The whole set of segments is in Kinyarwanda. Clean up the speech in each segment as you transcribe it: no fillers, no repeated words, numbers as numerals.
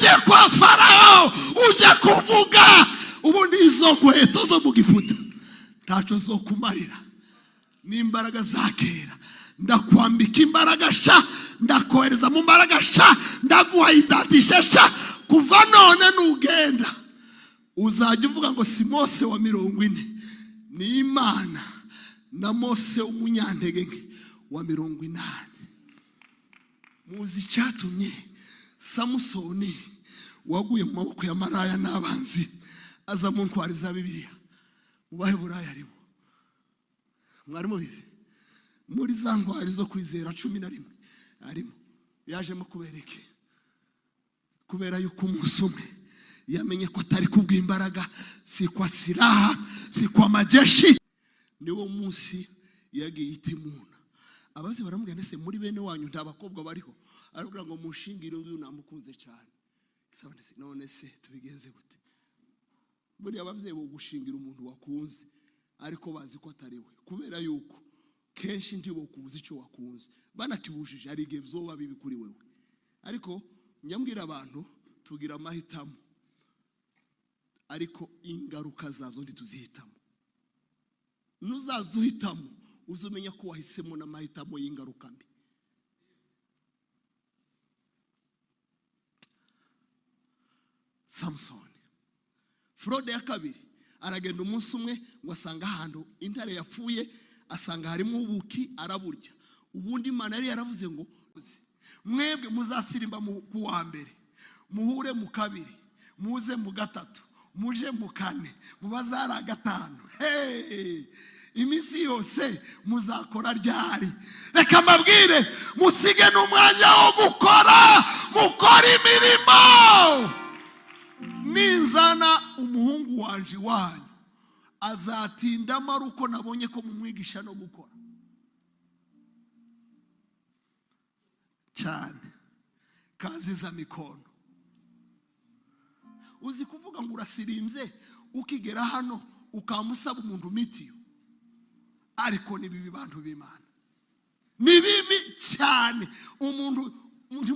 uje kwa Farao uje kuvuga ubundi izo nkweto zo mu Giputa ntacyo zo kumarira n'imbaraga zakera ndakwambika imbaraga sha ndakohereza mu mbaraga sha ndaguha idatisha sha kuva none nugenda uzajya uvuga ngo si Mose wa 40 ni Imana na Mose umunyantege nke wa 80. Muzi cyatumye Samusoni waguye mu maboko ya maraya n'abanzi aza mu ntwari za Bibiliya ubahe buraya arimo mwari mubizi muri za ntwari zo kwizera 11 arimo yajemo kubereke kubera yuko umunsi umwe yamenye ko atari kubw'imbaraga si kwa silaha si kwa majeshi niwo munsi yagiye itimuna abazi baramubwira ndetse muri bene wanyu nta bakobwa bariho arubwira ngo mushingire uyu namukunze cyane sabandese none se tubigenze gute muri ababyeyi bo gushingira umuntu wakunze ariko bazi ko atari we kubera yuko kenshi ndibo kubuza icyo wakunze banakibujije ari igihe byoba bibi kuri wewe ariko nyambwira abantu tugira amahitamo ariko ingaruka zazo ntituzihitamo nuzazuhitamo uzumenya ko wahisemo n'amahitamo y'ingaruka mbi. Samson Frode ya kabiri aragenda umunsi umwe ngo asanga ahantu intare yapfuye asanga harimo ubuki araburya ubundi Imana yari yaravuze ngo mwebwe muzasirimba mu wa mbere muhure mu kabiri muze mu gatatu muje mu kane mubazara gatanu iminsi yose muzakora ryari reka mbabwire musige n'umwanya wo gukora mukora imirimo ninzana umuhungu wanje wanyu azatinda maruko nabonye ko mumwigisha no gukora cyane kazi za mikono uzi kuvuga ngo urasirimbye ukigera hano ukamusaba umuntu mitiyo ariko ni bibi bantu b'Imana ni bibi cyane umuntu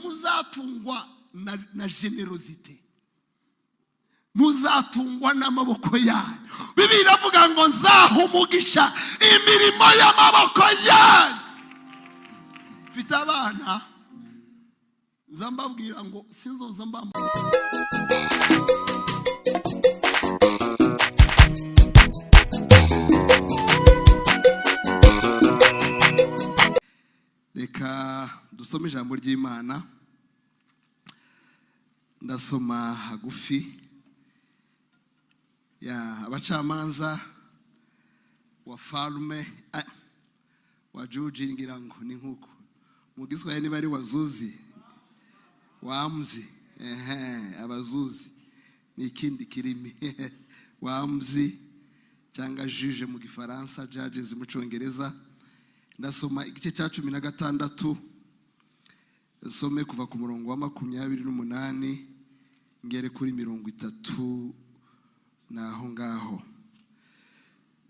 muzatungwa na generosity muzatungwa n'amaboko yanyu Bibiliya iravuga ngo nzaha umugisha imirimo y'amaboko yanyu mfite abana zambabwira ngo sinzoza mbamba reka dusome ijambo ry'Imana ndasoma hagufi ya abacamanza wa farume wa Juji ngira ngo ni nkuko mu Giswahili niba ari wazuzi wamzi abazuzi ni ikindi kirimi wamzi cyangwa juge mu Gifaransa judges mu Cyongereza ndasoma igice cya 16 some kuva ku murongo wa 28 ngere kuri 30 naho ngaho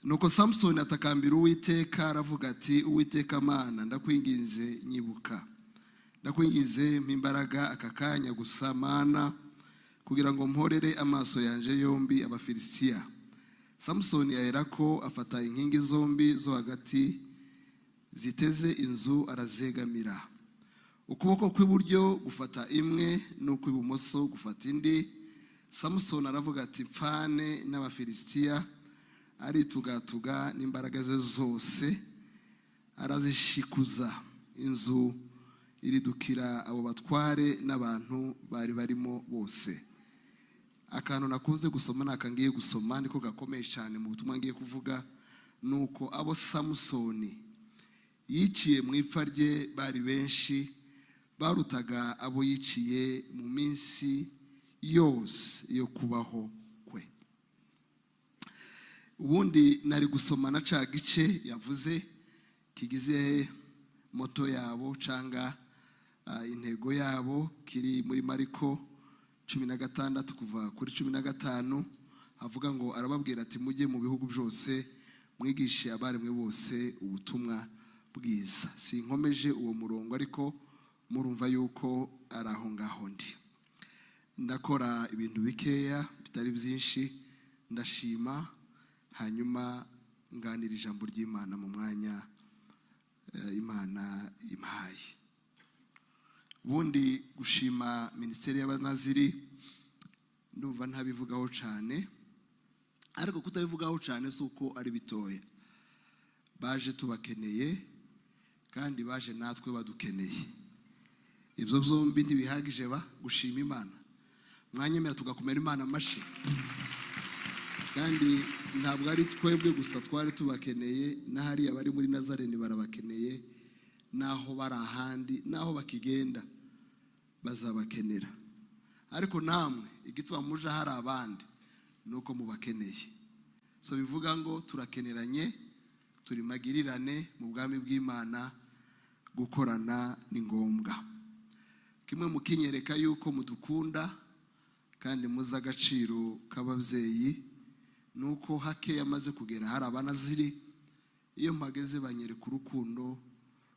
nuko Samson atakambira Uwiteka aravuga ati Uwiteka Mana ndakwinginze nyibuka ndakwingize mpimbaraga akakanya gusa Mana kugira ngo mporere amaso yanje yombi abafilisitiya. Samson aherako afata inkingi zombi zo hagati ziteze inzu arazegamira, ukuboko kw'iburyo gufata imwe n'ukw'ibumoso gufata indi. Samson aravuga ati mfane n'abafilisitiya, aritugatuga n'imbaraga ze zose arazishikuza, inzu iridukira abo batware n'abantu bari barimo bose. Akantu nakunze gusoma nakangiye gusoma niko gakomeye cyane mu butumwa ngiye kuvuga, nuko abo Samsoni yiciye mu ipfa rye bari benshi, barutaga abo yiciye mu minsi yose yo kubaho kwe. Ubundi nari gusoma na ca gice yavuze kigize moto yabo canga intego yabo, kiri muri Mariko 16 kuva kuri 15, avuga ngo arababwira ati mujye mu bihugu byose mwigishe abaremwe bose ubutumwa bwiza. Sinkomeje uwo murongo ariko murumva yuko araho ngaho ndi. ndakora ibintu bikeya bitari byinshi, ndashima hanyuma nganira ijambo ry'Imana mu mwanya Imana impaye. Ubundi gushima Minisiteri y'Abanaziri ndumva ntabivugaho cyane, ariko kutabivugaho cyane suko ari bitoya. Baje tubakeneye kandi baje natwe badukeneye. Ibyo byombi ntibihagije gushima Imana. Mwanyemera tugakomera Imana amashi. Kandi ntabwo ari twebwe gusa twari tubakeneye, n'ahari abari muri Nazareni barabakeneye, naho bari ahandi, naho bakigenda bazabakenera. Ariko namwe igituma muje hari abandi nuko mubakeneye. So bivuga ngo turakeneranye, turi magirirane mu bwami bw'Imana, gukorana ni ngombwa. Kimwe mukinyereka yuko mudukunda kandi muza agaciro k'ababyeyi nuko hake yamaze kugera hari abanaziri, iyo mpageze banyereka urukundo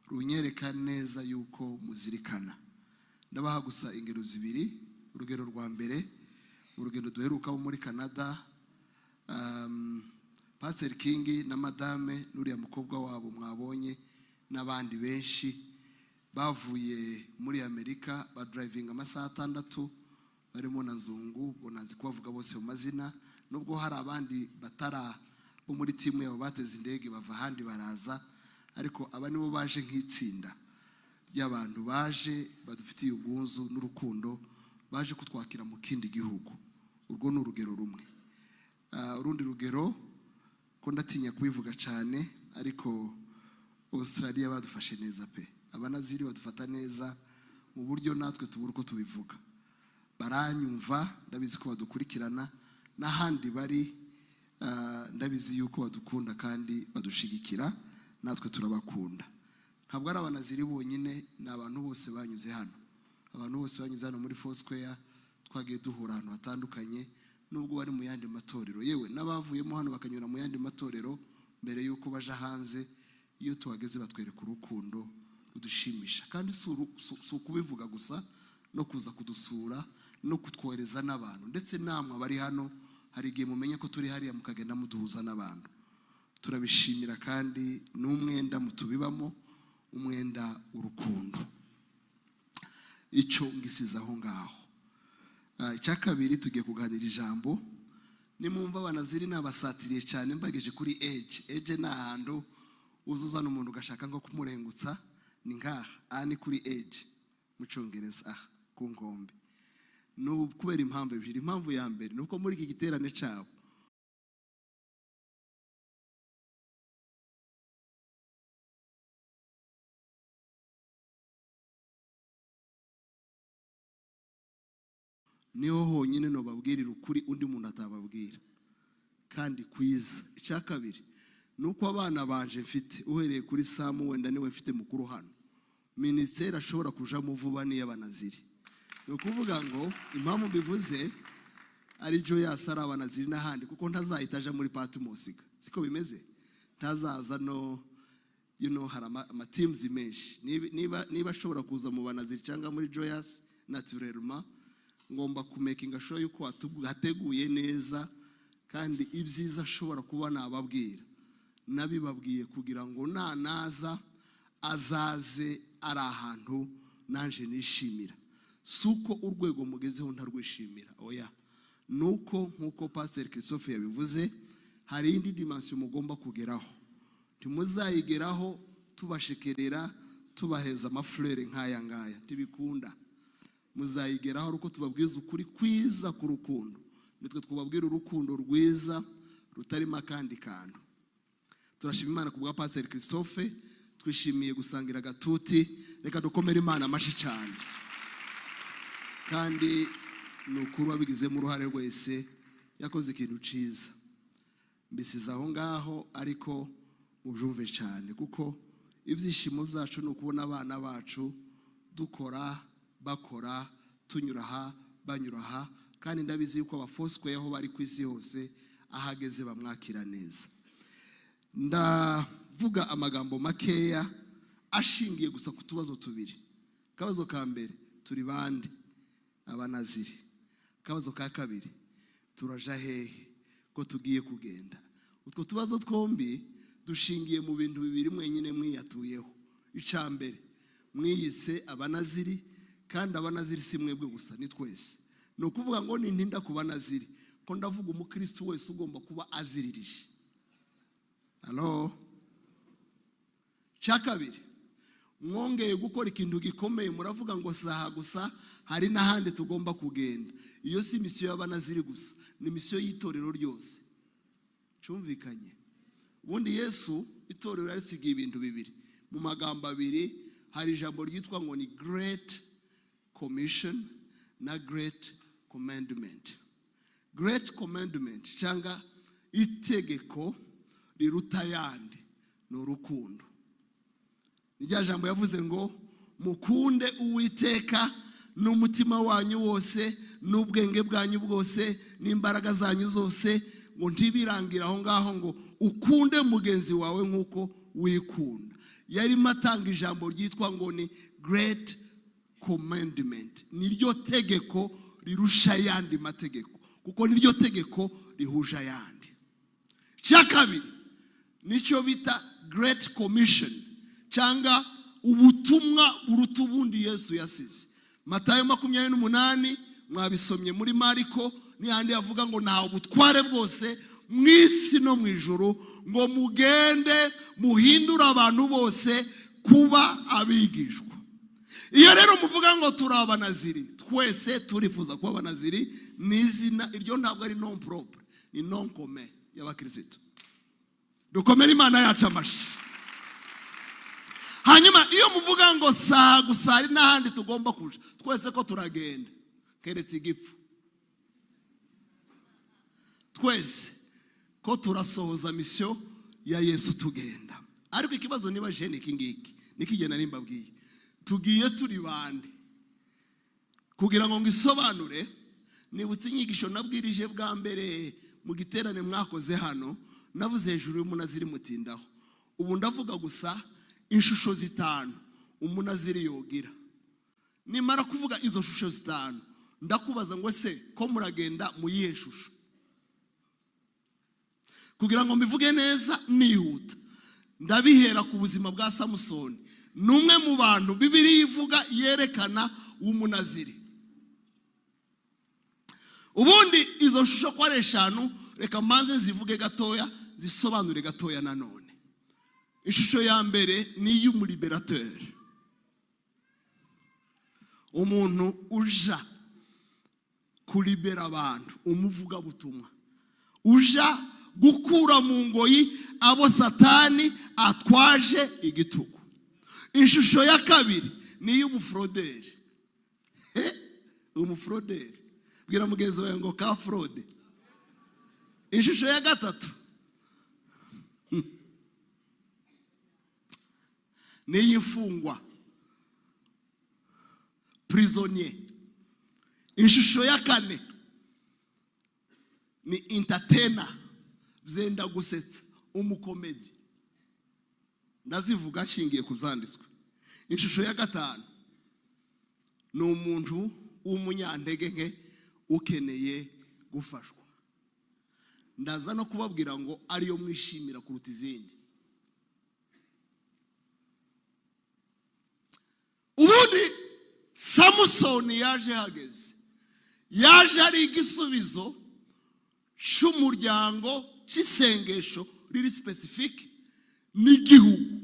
runyereka neza yuko muzirikana. Ndabaha gusa ingero zibiri. Urugero rwa mbere, urugendo duheruka muri Canada, Pastor King na Madame n'uriya mukobwa wabo mwabonye n'abandi benshi bavuye muri Amerika, ba driving amasaha 6 barimo na Nzungu, ubwo nazi kubavuga bose mu mazina, nubwo hari abandi batara bo muri timu yabo bateze indege bava ahandi baraza, ariko aba nibo baje nk'itsinda ry'abantu baje badufitiye ubwuzu n'urukundo, baje kutwakira mu kindi gihugu. Urwo ni urugero rumwe. Urundi rugero ko ndatinya kubivuga cyane, ariko Australia badufashe neza pe. Abanaziri badufata neza mu buryo natwe tubura uko tubivuga. Baranyumva, ndabizi ko badukurikirana, n'ahandi bari ndabizi yuko badukunda kandi badushigikira, natwe turabakunda. Ntabwo ari abanaziri bonyine, ni abantu bose banyuze hano. Abantu bose banyuze hano muri Foursquare, twagiye duhura ahantu hatandukanye, nubwo bari mu yandi matorero, yewe n'abavuyemo hano bakanyura mu yandi matorero mbere yuko baje hanze. Iyo tuhageze batwereka urukundo rudushimisha, kandi si ukubivuga gusa, no kuza kudusura no kutwohereza n'abantu, ndetse namwe abari hano hari igihe mumenye ko turi hariya mukagenda muduhuza n'abantu. Turabishimira kandi n'umwenda mutubibamo, umwenda urukundo. Icyo ngisiza aho ngaho. Icya kabiri, tugiye kuganira ijambo. Nimumva abanaziri nabasatiriye cyane, mbageje kuri age ni ahantu uzuzana umuntu ugashaka ngo kumurengutsa, ni ngaha. Ni kuri age mu Cyongereza, ku ngombe. Kubera impamvu ebyiri. Impamvu ya mbere ni uko muri iki giterane cyabo niho honyine no babwirira ukuri undi muntu atababwira kandi kwiza. Icya kabiri nuko abana banje mfite, uhereye kuri Samu, wenda niwe mfite mukuru hano, Minisiteri ashobora kujamo vuba ni y'abanaziri. Ni ukuvuga ngo impamvu mbivuze ari Joyous ari abanaziri n'ahandi, kuko ntazahita aja muri Patmos, siko bimeze. Ntazaza no hari ama teams menshi. Niba ashobora kuza mu banaziri cyangwa muri Joyous naturellement, ngomba kumakinga sure yuko hateguye neza, kandi ibyiza ashobora kuba nababwira nabibabwiye, kugira ngo naza azaze ari ahantu nanje nishimira. Suko urwego mugezeho ntarwishimira, oya, nuko nkuko Pastor Christophe yabivuze, hari indi dimension mugomba kugeraho. Ntimuzayigeraho tubashekerera tubaheza amaflere nk'aya ngaya, tibikunda. Muzayigeraho uko tubabwiza ukuri kwiza ku rukundo. Nitwe twubabwira urukundo rwiza rutarimo akandi kantu. Turashima Imana kubwa Pastor Christophe, twishimiye gusangira gatuti. Reka dukomere Imana amashi cyane. Kandi nukuru wabigizemo uruhare wese, yakoze ikintu ciza. Mbisiza aho ngaho, ariko mubyumve cyane, kuko ibyishimo byacu ni ukubona abana bacu dukora, bakora, tunyura aha, banyura aha, kandi ndabizi yuko abafoswe aho bari ku isi hose ahageze bamwakira neza. Ndavuga amagambo makeya ashingiye gusa ku tubazo tubiri. Kabazo ka mbere, turi bande abanaziri? akabazo ka kabiri, turaja hehe ko tugiye kugenda? Utwo tubazo twombi dushingiye mu bintu bibiri mwenyine mwiyatuyeho. Icambere, mwiyise abanaziri, kandi abanaziri si mwebwe gusa, ni twese. No kuvuga ngo nintinda ku banaziri, ko ndavuga umukristo wese ugomba kuba aziririje. Hello? Cyakabiri, mwongeye gukora ikintu gikomeye, muravuga ngo saha gusa, hari n'ahandi tugomba kugenda. Iyo si misiyo y'abanaziri gusa, ni misiyo y'itorero ryose. Cyumvikanye? Ubundi Yesu itorero yarisigiye ibintu bibiri. Mu magambo abiri hari ijambo ryitwa ngo ni Great Commission na Great Commandment. Great Commandment cyangwa itegeko riruta yandi ni urukundo. Nirya jambo yavuze ngo mukunde Uwiteka n'umutima wanyu wose, n'ubwenge bwanyu bwose, n'imbaraga zanyu zose, ngo ntibirangira aho ngaho, ngo ukunde mugenzi wawe nk'uko wikunda. Yari matanga ijambo ryitwa ngo ni Great Commandment. Niryo tegeko rirusha yandi mategeko, kuko niryo tegeko rihuje yandi. Cyakabiri nicyo bita Great Commission cyangwa ubutumwa buruta ubundi Yesu yasize. Matayo 28 mwabisomye muri Mariko, n'ahandi yavuga ngo nta ubutware bwose mw'isi no mw'ijuru, ngo mugende muhindura abantu bose kuba abigishwa. Iyo rero muvuga ngo turi abanaziri, twese turifuza kuba abanaziri, n'izina iryo ntabwo ari non propre, ni non commun y'abakristo. Dukomere Imana yacu amashi. Hanyuma iyo muvuga ngo saha gusa hari n'ahandi tugomba kuja, twese ko turagenda keretse igipfu. Twese ko turasohoza misiyo ya Yesu tugenda. Ariko ikibazo niba je niki ngiki, nikigena nimbabwiye, tugiye turi bande? Kugira ngo ngisobanure, nibutse inyigisho nabwirije bwa mbere mu giterane mwakoze hano, navuze hejuru y'umunaziri mutindaho. Ubu ndavuga gusa inshusho zitanu umunaziri yogira. Nimara kuvuga izo shusho zitanu, ndakubaza ngo se ko muragenda mu yihe shusho? Kugira ngo mbivuge neza nihuta, ndabihera ku buzima bwa Samusoni. Numwe mu bantu Bibiliya ivuga yerekana umunaziri. Ubundi izo shusho kwa eshanu, reka manze zivuge gatoya, zisobanure gatoya nanone. Ishusho ya mbere ni y'umuliberateur, umuntu uja kulibera abantu, umuvuga butumwa, uja gukura mu ngoyi abo Satani atwaje igitugu. Ishusho ya kabiri ni y'umufroderi. Umufroderi, bwira mugenzi wawe ngo ka fraude. Ishusho ya gatatu ni y'imfungwa, prisonnier. Ishusho ya kane ni entertainer, zenda gusetsa, umukomedi. Ndazivuga nshingiye kuzanditswe. Ishusho ya gatanu ni umuntu w'umunyantege nke ukeneye gufashwa. Ndaza no kubabwira ngo ariyo mwishimira kuruta izindi. Ubundi Samusoni yaje hageze, yaje ari igisubizo cy'umuryango cy'isengesho riri specific n'igihugu.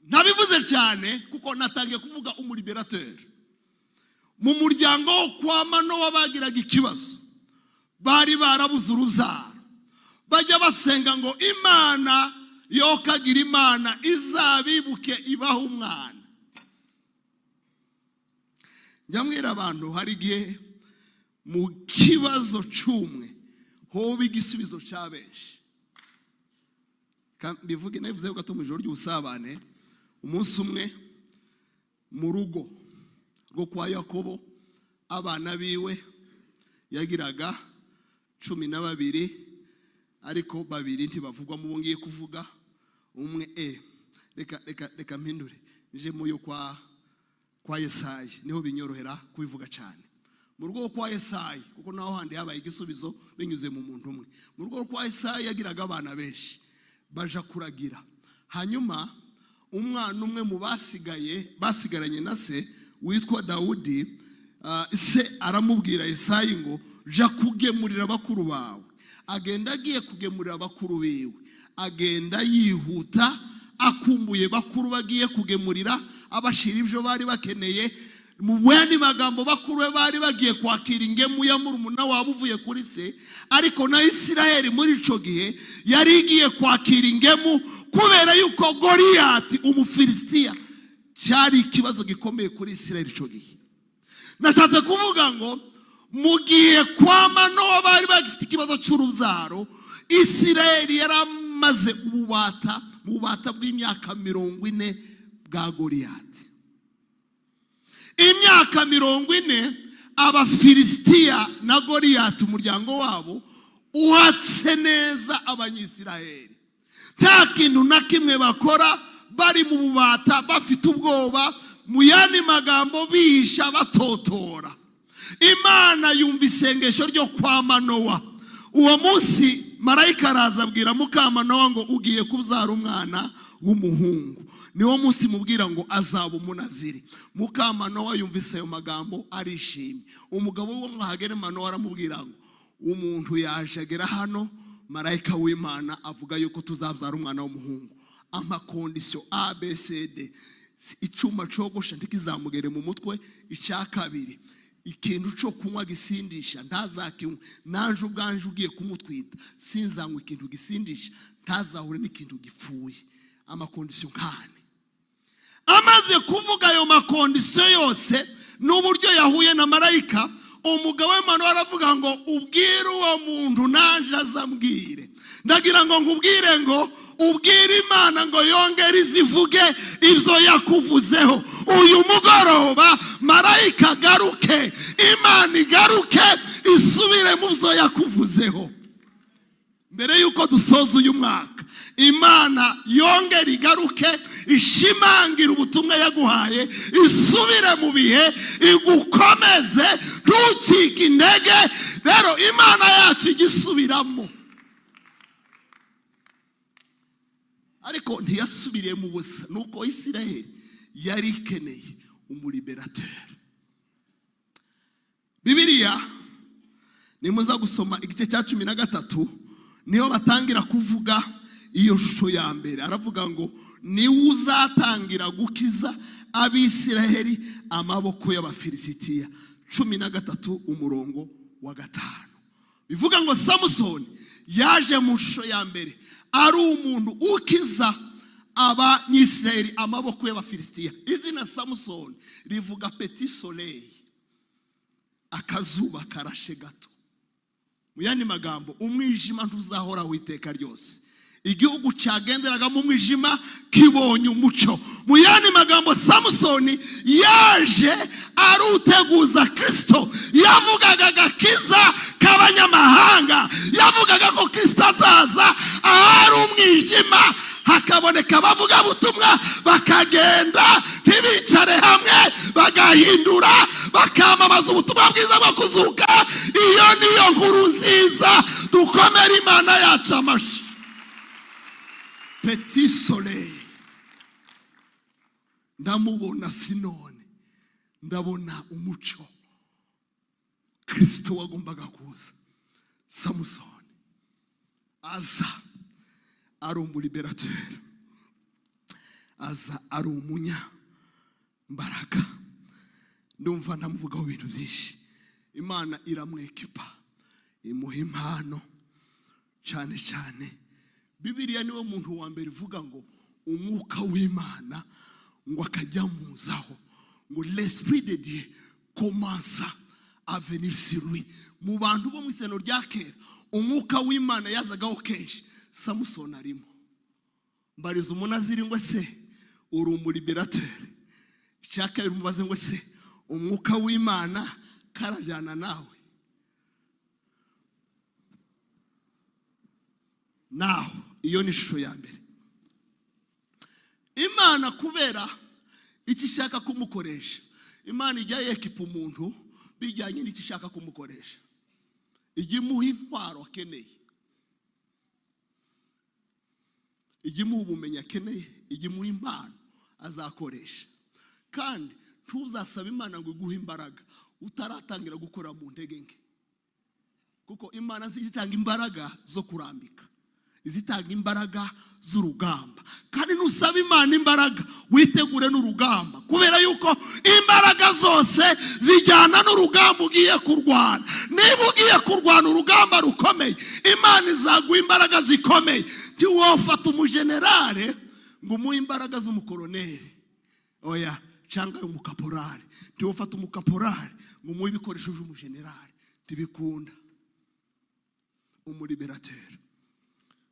Nabivuze cyane kuko natangiye kuvuga umuliberateur. Mu muryango kwa Manowa bagiraga ikibazo, bari barabuze urubyaro, bajya basenga ngo Imana yokagira Imana izabibuke ibaho umwana. Nyamwira abantu hari gihe mu kibazo cyumwe hoba igisubizo cyabenshi. Bivuge navuze ko mu ijoro ry'ubusabane, umunsi umwe mu rugo rwo kwa Yakobo, abana biwe yagiraga 12, ariko babiri ntibavugwa mu bongiye kuvuga. Umwe reka mpindure nje muyo kwa Yesayi, niho binyorohera kubivuga cyane. mu rugo kwa Yesayi, kuko naho handi habaye igisubizo binyuze mu muntu umwe. Mu rugo kwa Yesayi yagiraga abana benshi baja kuragira. Hanyuma umwana umwe mu basigaranye na se witwa Dawudi, se aramubwira Yesayi ngo ja kugemurira bakuru bawe. Agenda agiye kugemurira bakuru biwe, agenda yihuta akumbuye bakuru bagiye kugemurira abashira ibyo bari bakeneye. Mu yandi magambo bakuru be bari bagiye kwakira ingemu ya murumuna wabo uvuye kuri se, ariko na Isiraheli muri ico gihe yari igiye kwakira ingemu kubera yuko Goliyati umufilisitiya cyari ikibazo gikomeye kuri Isiraheli ico gihe. Nashatse kuvuga ngo mu gihe kwa Manowa bari bagifite ikibazo cy'urubyaro, Isiraheli yaramaze ububata bw'imyaka 40 bwa Goliyati. Imyaka 40 abafilisitiya na Goliyati umuryango wabo uhatse neza abanyisiraheli. Nta kintu na kimwe bakora, bari mu bubata bafite ubwoba, mu yandi magambo bihisha batotora. Imana yumva isengesho ryo kwa Manowa. Uwo munsi marayika araza abwira muka Manowa ngo ugiye kubyara umwana w'umuhungu. Niwo munsi mubwira ngo azaba umunaziri. Muka Manowa yumvise ayo magambo arishimye. Umugabo wo mwahagere Manowa aramubwira ngo umuntu yaje agera hano, marayika w'Imana avuga yuko tuzabyara umwana w'umuhungu. Amakondisyo ABCD, icuma cogosha ntikizamugere mu mutwe. Icya kabiri, ikintu cyo kunywa gisindisha ntazakinywe. Nanje ubwanje ugiye kumutwita sinzanywe ikintu gisindisha, ntazahure n'ikintu gipfuye. Amakondisyo nkane. Amaze kuvuga ayo makondisyo yose n'uburyo yahuye na marayika, umugabo w'Imana aravuga ngo ubwire uwo muntu naje azambwire. Ndagira ngo nkubwire ngo ubwire Imana ngo yongere izivuge ibyo yakuvuzeho. Uyu mugoroba marayika garuke, Imana igaruke isubire mu byo yakuvuzeho. Mbere yuko dusoza uyu mwaka, Imana yongere igaruke ishimangira ubutumwa yaguhaye, isubire mu bihe, igukomeze, ntucike intege. Rero Imana yacu igisubiramo. Ariko ntiyasubiriye mu busa, nuko Isiraheli yari ikeneye umuliberateur. Bibiliya nimuza gusoma igice cya 13 niyo batangira kuvuga iyo shusho ya mbere. Aravuga ngo ni uzatangira gukiza abisiraheli amaboko y'abafilisitiya. 13 umurongo wa 5. Bivuga ngo Samusoni yaje mu shusho ya mbere ari umuntu ukiza abanyisiraheli amaboko y'abafilisitiya. Izina Samusoni rivuga petit soleil, akazuba karashe gato. Mu yandi magambo umwijima ntuzahora witeka ryose. Igihugu cyagenderaga mu mwijima kibonye umuco. Mu yandi magambo Samusoni yaje aruteguza Kristo. Yavugaga agakiza k'abanyamahanga, yavugaga ko Kristo azaza ahari umwijima hakaboneka abavuga butumwa, bakagenda ntibicare hamwe, bagahindura, bakamamaza ubutumwa bwiza bwo kuzuka. Iyo niyo nkuru nziza. Dukomere Imana yacu amashyi. Petit soleil, ndamubona sinone, ndabona umuco. Kristo wagombaga kuza. Samusoni aza ari umuliberateur, aza ari umunyambaraga. Ndumva ndamuvugaho ibintu byinshi. Imana iramwekipa, imuha impano cyane cyane. Bibiliya niwe muntu wa mbere ivuga ngo umwuka w'Imana ngo akajya muzaho, ngo l'esprit de Dieu commence à venir sur lui. Mu bantu bo mu iseno rya kera umwuka w'Imana yazagaho kenshi. Samusoni arimo. Mbariza umunaziri ngo se uri umuliberateur. Cyaka umubaze ngo se umwuka w'Imana karajyana nawe? Naho iyo ni shusho ya mbere. Imana kubera iki ishaka kumukoresha, Imana ijya yekipa umuntu bijyanye n'icyo ishaka kumukoresha. Igimuha intwaro akeneye, igimuha ubumenyi akeneye, igimuha impano azakoresha. Kandi ntuzasaba Imana ngo iguhe imbaraga utaratangira gukora mu ntege nke, kuko Imana zitanga imbaraga zo kurambika, izitanga imbaraga z'urugamba. Kandi nusaba Imana imbaraga witegure n'urugamba, kubera yuko imbaraga zose zijyana n'urugamba ugiye kurwana. Niba ugiye kurwana urugamba rukomeye, Imana izaguha imbaraga zikomeye. Ntiwofata umujenerale ngo umuhe imbaraga z'umukoroneri, oya, cyangwa umukaporari. Ntiwofata umukaporari ngo umuhe ibikoresho by'umujenerale, ntibikunda. Umuliberateur.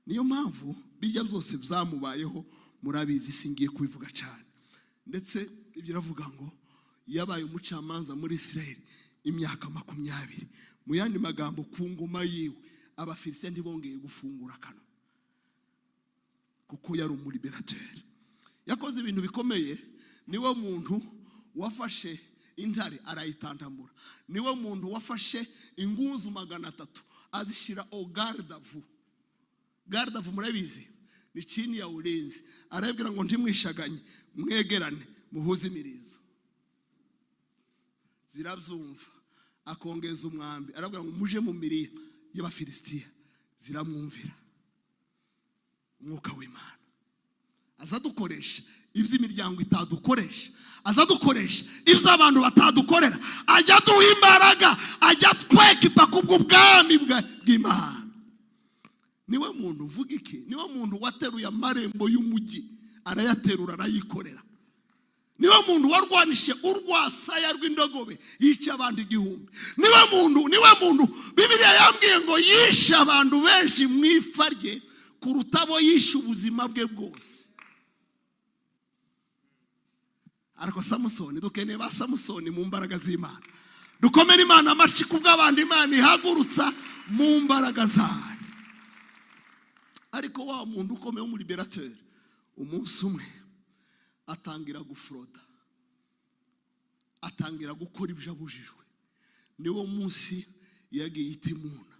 Niyo mpamvu bijya byose byamubayeho, murabizi, singiye kubivuga cyane. Ndetse biravuga ngo yabaye umucamanza muri Israel imyaka 20. Mu yandi magambo, ku ngoma yiwe abafilisitiya ntibongeye gufungura kano, kuko yari umuliberateur. Yakoze ibintu bikomeye. Niwe muntu wafashe intare arayitandamura. Niwe muntu wafashe ingunzu 300 azishira au garde-à-vous. Garde-à-vous murabizi ni chini ya ulinzi. Arabwira ngo ntimwishaganye, mwegerane, muhuze imirizo. Zirabyumva, akongeza umwambi. Arabwira ngo muje mu mirima y'abafilisitiya, ziramwumvira. Umwuka w'Imana azadukoresha iby'imiryango itadukoresha, azadukoresha iby'abantu batadukorera, ajya duha imbaraga, ajya twekipa kubw'ubwami bw'Imana. Niwe muntu uvuga iki? Niwe muntu wateruye amarembo y'umujyi arayaterura arayikorera. Niwe muntu warwanishe urwasaya rw'indogobe yica abantu 1000. Niwe muntu Bibiliya yambwiye ngo yishe abantu benshi mu ipfa rye kuruta abo yishe ubuzima bwe bwose. Ariko Samusoni, dukeneye ba Samusoni mu mbaraga z'Imana. Dukomere Imana amashyi kubw'abandi Imana ihagurutsa mu mbaraga zayo. Ariko wa muntu ukomeye w'umuliberateur, umunsi umwe atangira gufroda, atangira gukora ibyo abujijwe. Niwo munsi yagiye itimuna.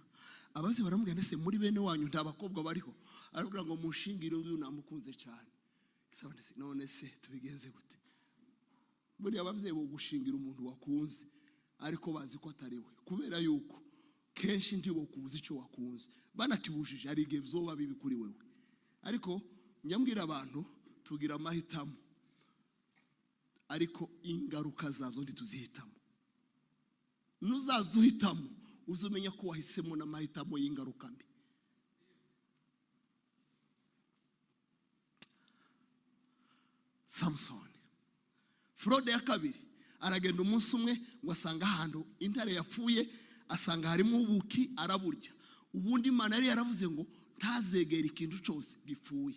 Abazi baramubwira nese muri bene wanyu nta bakobwa bariho? Arabwira ngo mushingire uyu namukunze cyane. None se tubigenze gute? Buriya ababyeyi bo gushingira umuntu wakunze, ariko bazi ko atari we, kubera yuko kenshi ntibo kubuza icyo wakunze, banakibujije ari igihe byoba bibi kuri wewe. Ariko nyambwira abantu tugira amahitamo, ariko ingaruka zazo ntituzihitamo. Nuzazuhitamo uzumenya ko wahisemo n'amahitamo y'ingaruka mbi. Samson Frode ya kabiri aragenda umunsi umwe ngo asanga ahantu intare yapfuye, asanga harimo ubuki araburya. Ubundi Imana yari yaravuze ngo ntazegera ikintu cyose gipfuye.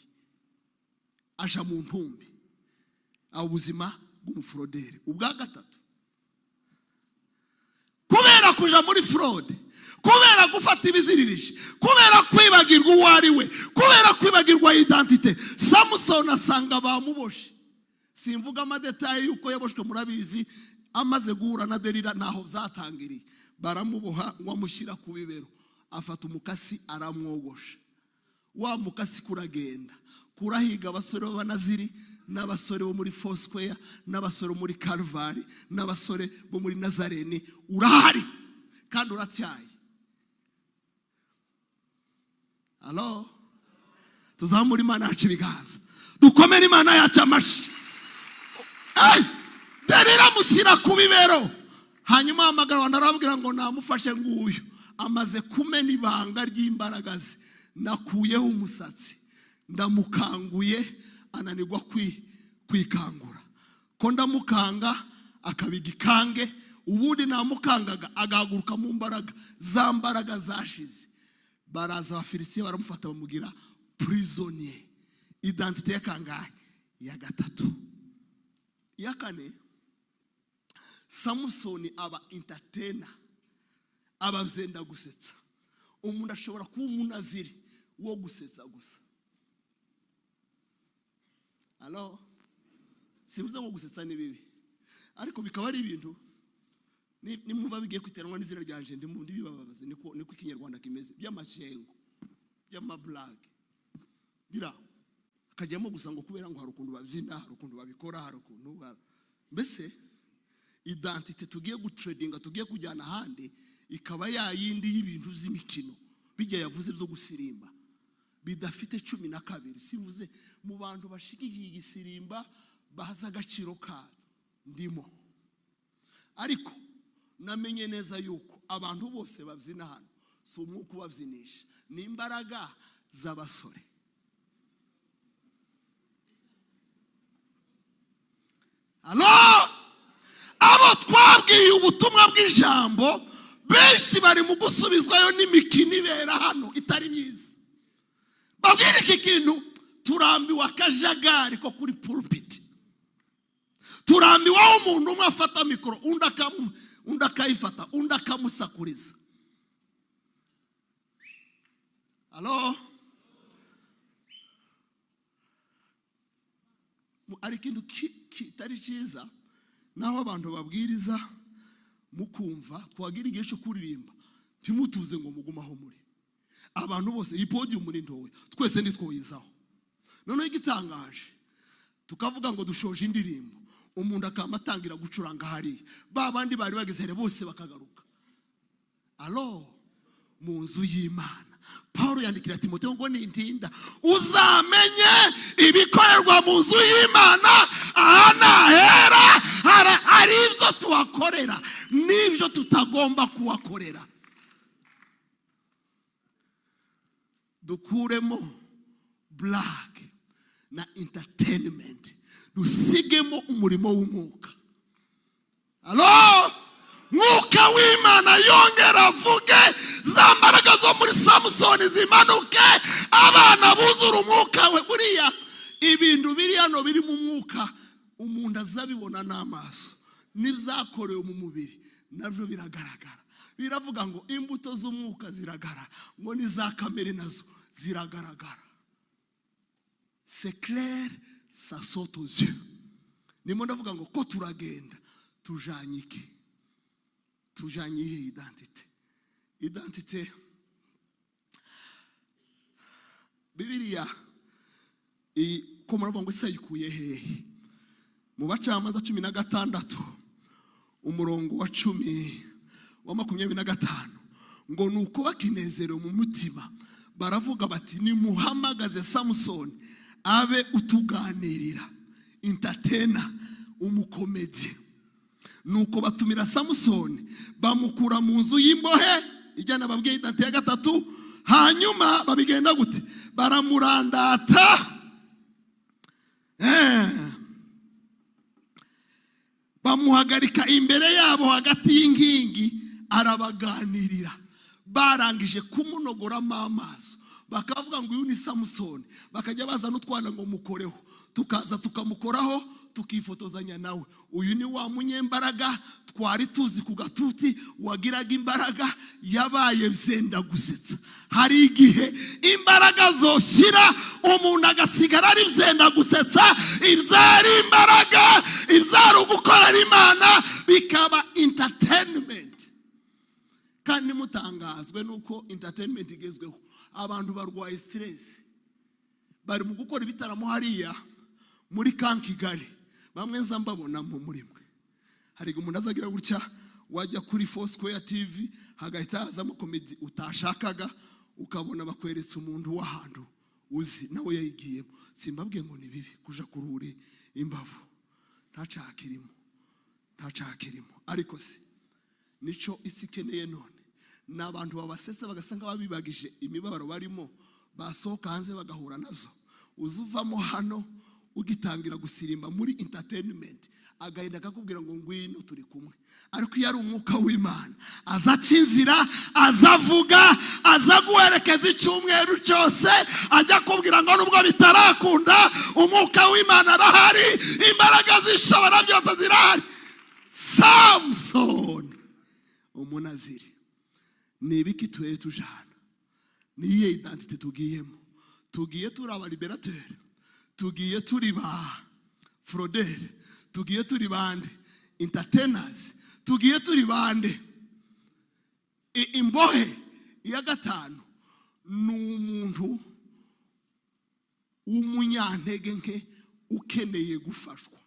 Aja mu ntumbi, ubuzima bw'umufrodere. Ubwa gatatu, kubera kuja muri fraude, kubera gufata ibiziririje, kubera kwibagirwa uwo ari we, kubera kwibagirwa identite, Samson asanga bamuboshe. Simvuga amadetaye yuko yaboshwe, murabizi. Amaze guhura na Delila naho byatangiriye, baramuboha ngo amushyira ku bibero, afata umukasi aramwogosha. Wa mukasi kuragenda kurahiga abasore b'Abanaziri, n'abasore bo muri Foursquare, n'abasore muri Calvary, n'abasore bo muri Nazarene. Urahari kandi uratyaye. Allo, tuzamura Imana yacu ibiganza, dukomere Imana yacu amashyi. Delila mushyira ku bibero, hanyuma amagara arabwira ngo namufashe nguyu. Amaze kumena ibanga ry'imbaraga ze, nakuyeho umusatsi, ndamukanguye, ananirwa kwikangura. Ko ndamukanga akabigikange, ubundi namukangaga agahaguruka mu mbaraga, za mbaraga zashize. Baraza abafilisitiya baramufata bamugira prisonnier. Identite ya kangahe? Ya gatatu. Ya kane, Samusoni aba entertainer, aba byenda gusetsa. Umuntu ashobora kuba umunaziri wo gusetsa gusa. Allo, sibuze ngo gusetsa ni bibi, ariko bikaba ari ibintu nimwumva bigiye kwiteranwa n'izina ryanje ndimundi bibababaze niko ikinyarwanda kimeze by'amashengo by'amablage bira akajyamo gusa ngo kubera ngo hari ukuntu babyina hari ukuntu babikora hari ukuntu mbese identity tugiye gutradinga tugiye kujyana ahandi ikaba yayindi y'ibintu z'imikino bijya yavuze byo gusirimba bidafite 12 sivuze mu bantu bashigikiye igisirimba bahaza agaciro ka ndimo ariko namenye neza yuko abantu bose babyina hano si umwuka ubabyinisha ni imbaraga z'abasore. Halo abo twabwiye ubutumwa bw'ijambo benshi bari mu gusubizwayo n'imikino ibera hano itari myiza. Babwire iki kintu turambiwe akajagari ko kuri pulpit. Turambiwe umuntu umwe afata mikoro undi akayifata undi akamusakuriza. Halo ari kintu kitari cyiza naho abantu babwiriza mukumva twagira igihe cyo kuririmba timutuze ngo mugumaho muri abantu bose iyi podium muri ntowe twese nditwoyizaho none igitangaje tukavuga ngo dushoje indirimbo umuntu akamatangira gucuranga hari babandi bari bagezere bose bakagaruka. Alo mu nzu y'Imana Paulo yandikira Timoteyo ngo nintinda uzamenye ibikorerwa mu nzu y'Imana ahera hari ibyo tuwakorera n'ibyo tutagomba kuwakorera. Dukuremo black na entertainment dusigemo umurimo w'umwuka. Alo mwuka w'Imana yongera avuge za mbaraga zo muri Samsoni zimanuke abana buzura umwuka we. Buriya ibintu biri hano biri mu mwuka umuntu azabibona n'amaso n'ibyakorewe mu mubiri nabyo biragaragara. Biravuga ngo imbuto z'umwuka ziragara ngo n'iza kamere nazo ziragaragara. C'est clair, ça saute aux yeux. Nimo ndavuga ngo ko turagenda tujanyike tujanye identité Bibiliya ko muravuga ngo sayikuye hehe mu Bacamanza 16 umurongo wa 10 wa 25 ngo nuko bakinezero mu mutima baravuga bati ni muhamagaze Samsoni abe utuganirira entertainer umukomedi. Nuko batumira Samsoni bamukura mu nzu y'imbohe ijyana babwiye identité ya gatatu hanyuma babigenda gute baramurandata bamuhagarika imbere yabo hagati y'inkingi arabaganirira barangije kumunogoramo amaso bakavuga ngo uyu ni Samsoni bakajya baza n'utwana ngo mukoreho tukaza tukamukoraho tukifotozanya nawe. Uyu ni wa munyembaraga twari tuzi ku gatuti wagiraga imbaraga yabaye byenda gusetsa. Hari igihe imbaraga zoshira umuntu agasigara ari byenda gusetsa ibyari imbaraga ibyari ugukorera Imana bikaba entertainment. Kandi mutangazwe nuko entertainment igezweho abantu barwaye stress bari mu gukora ibitaramo hariya muri Kigali bamwe nza mbabona mu murimwe. Hari umuntu azagira gutya wajya kuri Foursquare TV hagahita hazamo comedy utashakaga ukabona bakweretse umuntu w'ahantu uzi nawe yayigiyemo. Simbabwiye ngo ni bibi kuja kururi imbavu ntacakirimo ariko se nico isikeneye none n'abantu babasese bagasanga babibagije imibabaro barimo basohoka hanze bagahura nazo. Uzuvamo hano ugitangira gusirimba muri entertainment agahinda akakubwira ngo ngwino turi kumwe. Ariko iyo ari umwuka w'Imana azacinzira azavuga azaguherekeza icyumweru cyose ajya kubwira ngo nubwo bitarakunda umwuka w'Imana arahari imbaraga zishobora byose zirahari. Samson umunaziri nibiki tuye tujana niye identité tugiyemo tugiye turi aba liberateur tugiye turi ba fraudeur tugiye turi bande entertainers tugiye turi bande. Imbohe ya gatanu ni umuntu w'umunyantege nke ukeneye gufashwa,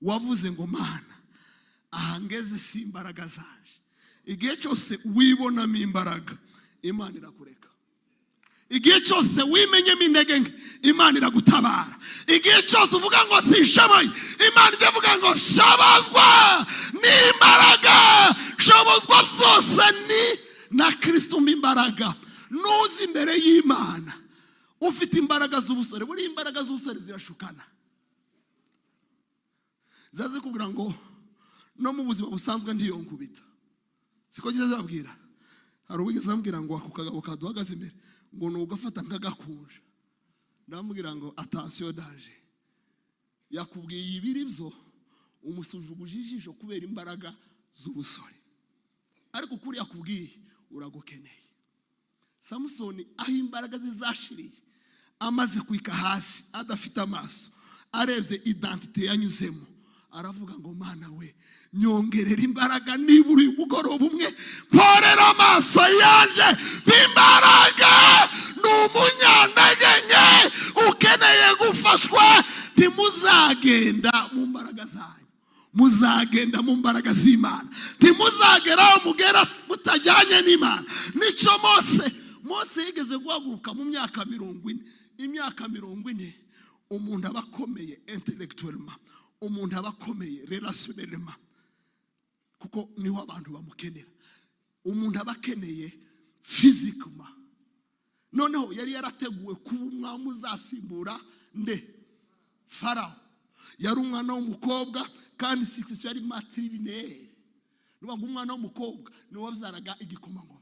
wavuze ngo Mana ahangeze si imbaraga zanje. Igihe cyose wibonamo imbaraga, Imana irakureka. Igihe cyose wimenyemo intege nke, Imana iragutabara. Igihe cyose uvuga ngo sishoboye, Imana ivuga ngo shabazwa n'imbaraga. Shabazwa byose ni na Kristo imbaraga. Nuzi imbere y'Imana ufite imbaraga z'ubusore, buri imbaraga z'ubusore zirashukana. Zaze kugira ngo no mu buzima busanzwe ndiyo nkubita. Siko gize zababwira. Hari ubigeze ambwira ngo ako kagabo kaduhagaze imbere ngo nugafata nkagakunja. Ndamubwira ngo attention danger. Yakubwiye ibiri byo umusujuguje ijisho kubera imbaraga z'ubusore. Ariko kuri yakubwiye uragukeneye. Samsoni aho imbaraga zizashiriye amaze kwika hasi adafite amaso, arebye identite yanyuzemo, aravuga ngo Mana we nyongerera imbaraga, nibura uyu mugoroba umwe porera amaso yanje b'imbaraga. N'umunyantege nke ukeneye gufashwa. Ntimuzagenda mu mbaraga zanyu, muzagenda mu mbaraga z'Imana. Ntimuzageraho mugera mutajyanye n'Imana. Nico Mose yigeze guhaguruka mu myaka 40. Imyaka 40 umuntu aba akomeye intellectuellement, umuntu aba akomeye relationnellement, kuko niho abantu bamukenera. Umuntu aba akeneye physiquement. Noneho yari yarateguwe kuba umwami uzasimbura nde? Farao. Yari umwana w'umukobwa kandi succession yari matrilineaire. Nuba umwana w'umukobwa niwe wabyaraga igikomangoma.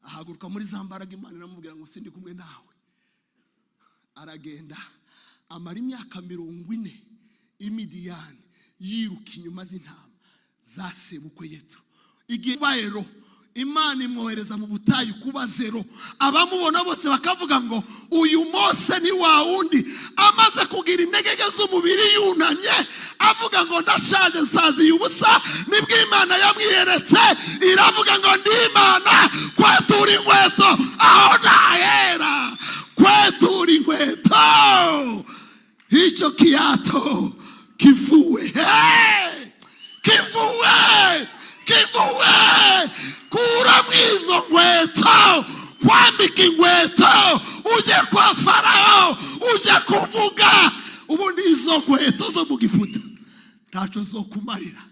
Ahaguruka muri za mbaraga Imana iramubwira ngo sindi kumwe nawe. Aragenda amara imyaka 40 imidiyani yiruka inyuma z'intama za sebukwe Yetro. Igihe bayero Imana imwohereza mu butayu kuba zero. Abamubona bose bakavuga ngo uyu Mose ni wa wundi amaze kugira intege z'umubiri yunamye avuga ngo ndashaje nsaziye ubusa. Nibwo Imana yamwiyeretse iravuga ngo ndi Imana kwetura inkweto aho nahera. Kwetura inkweto, hicho kiato kivuwe. Kivuwe kura mwizo nkweto, kwambika inkweto uje kwa Farao, uje kuvuga. Ubundi izo nkweto zo mu Giputa ntaco zo kumarira.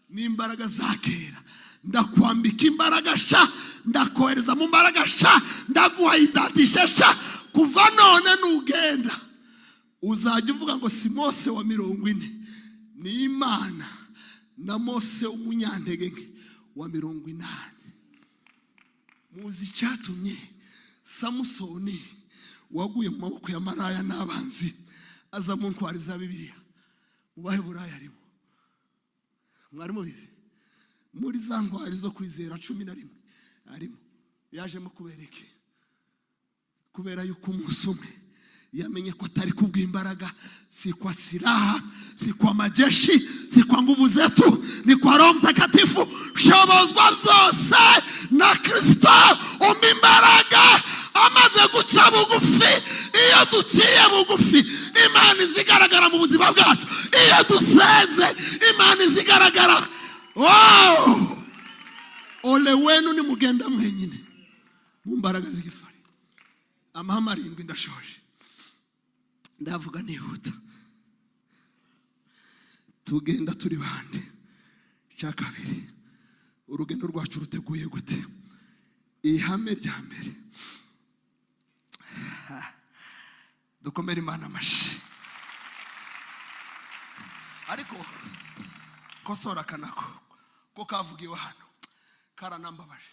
N'imbaraga zakera. Ndakwambika imbaraga sha, ndakohereza mu mbaraga sha, ndaguha identité sha. Kuva none nugenda uzajya uvuga ngo si Mose wa 40, ni Imana na Mose umunyantege nke wa 80. Muzi cyatumye Samsoni waguye mu maboko ya maraya n'abanzi aza mu ntwari za Bibiliya. Ubahe buraya arimo. Mwarimo bize muri za ntwari zo kwizera 11 arimo. Yajemo kubereke kubera yuko umunsi umwe yamenye ko atari kubw'imbaraga, si kwa silaha, si kwa majeshi, si kwa nguvu zetu, ni kwa Roho Mtakatifu. Shobozwa byose na Kristo imbaraga. Amaze guca bugufi, iyo duciye bugufi Imana izigaragara mu buzima bwacu. Iyo dusenze Imana izigaragara. Wow! Ole wenu ni mugenda mwenyine mu mbaraga z'igisore. Amahama 7 ndashoje. Ndavuga nihuta. Tugenda turi bande. Cya kabiri, urugendo rwacu ruteguye gute? Ihame rya mbere, dukomere Imana amashi. Ariko kosora kanako ko kavugiwe hano karanambabaje.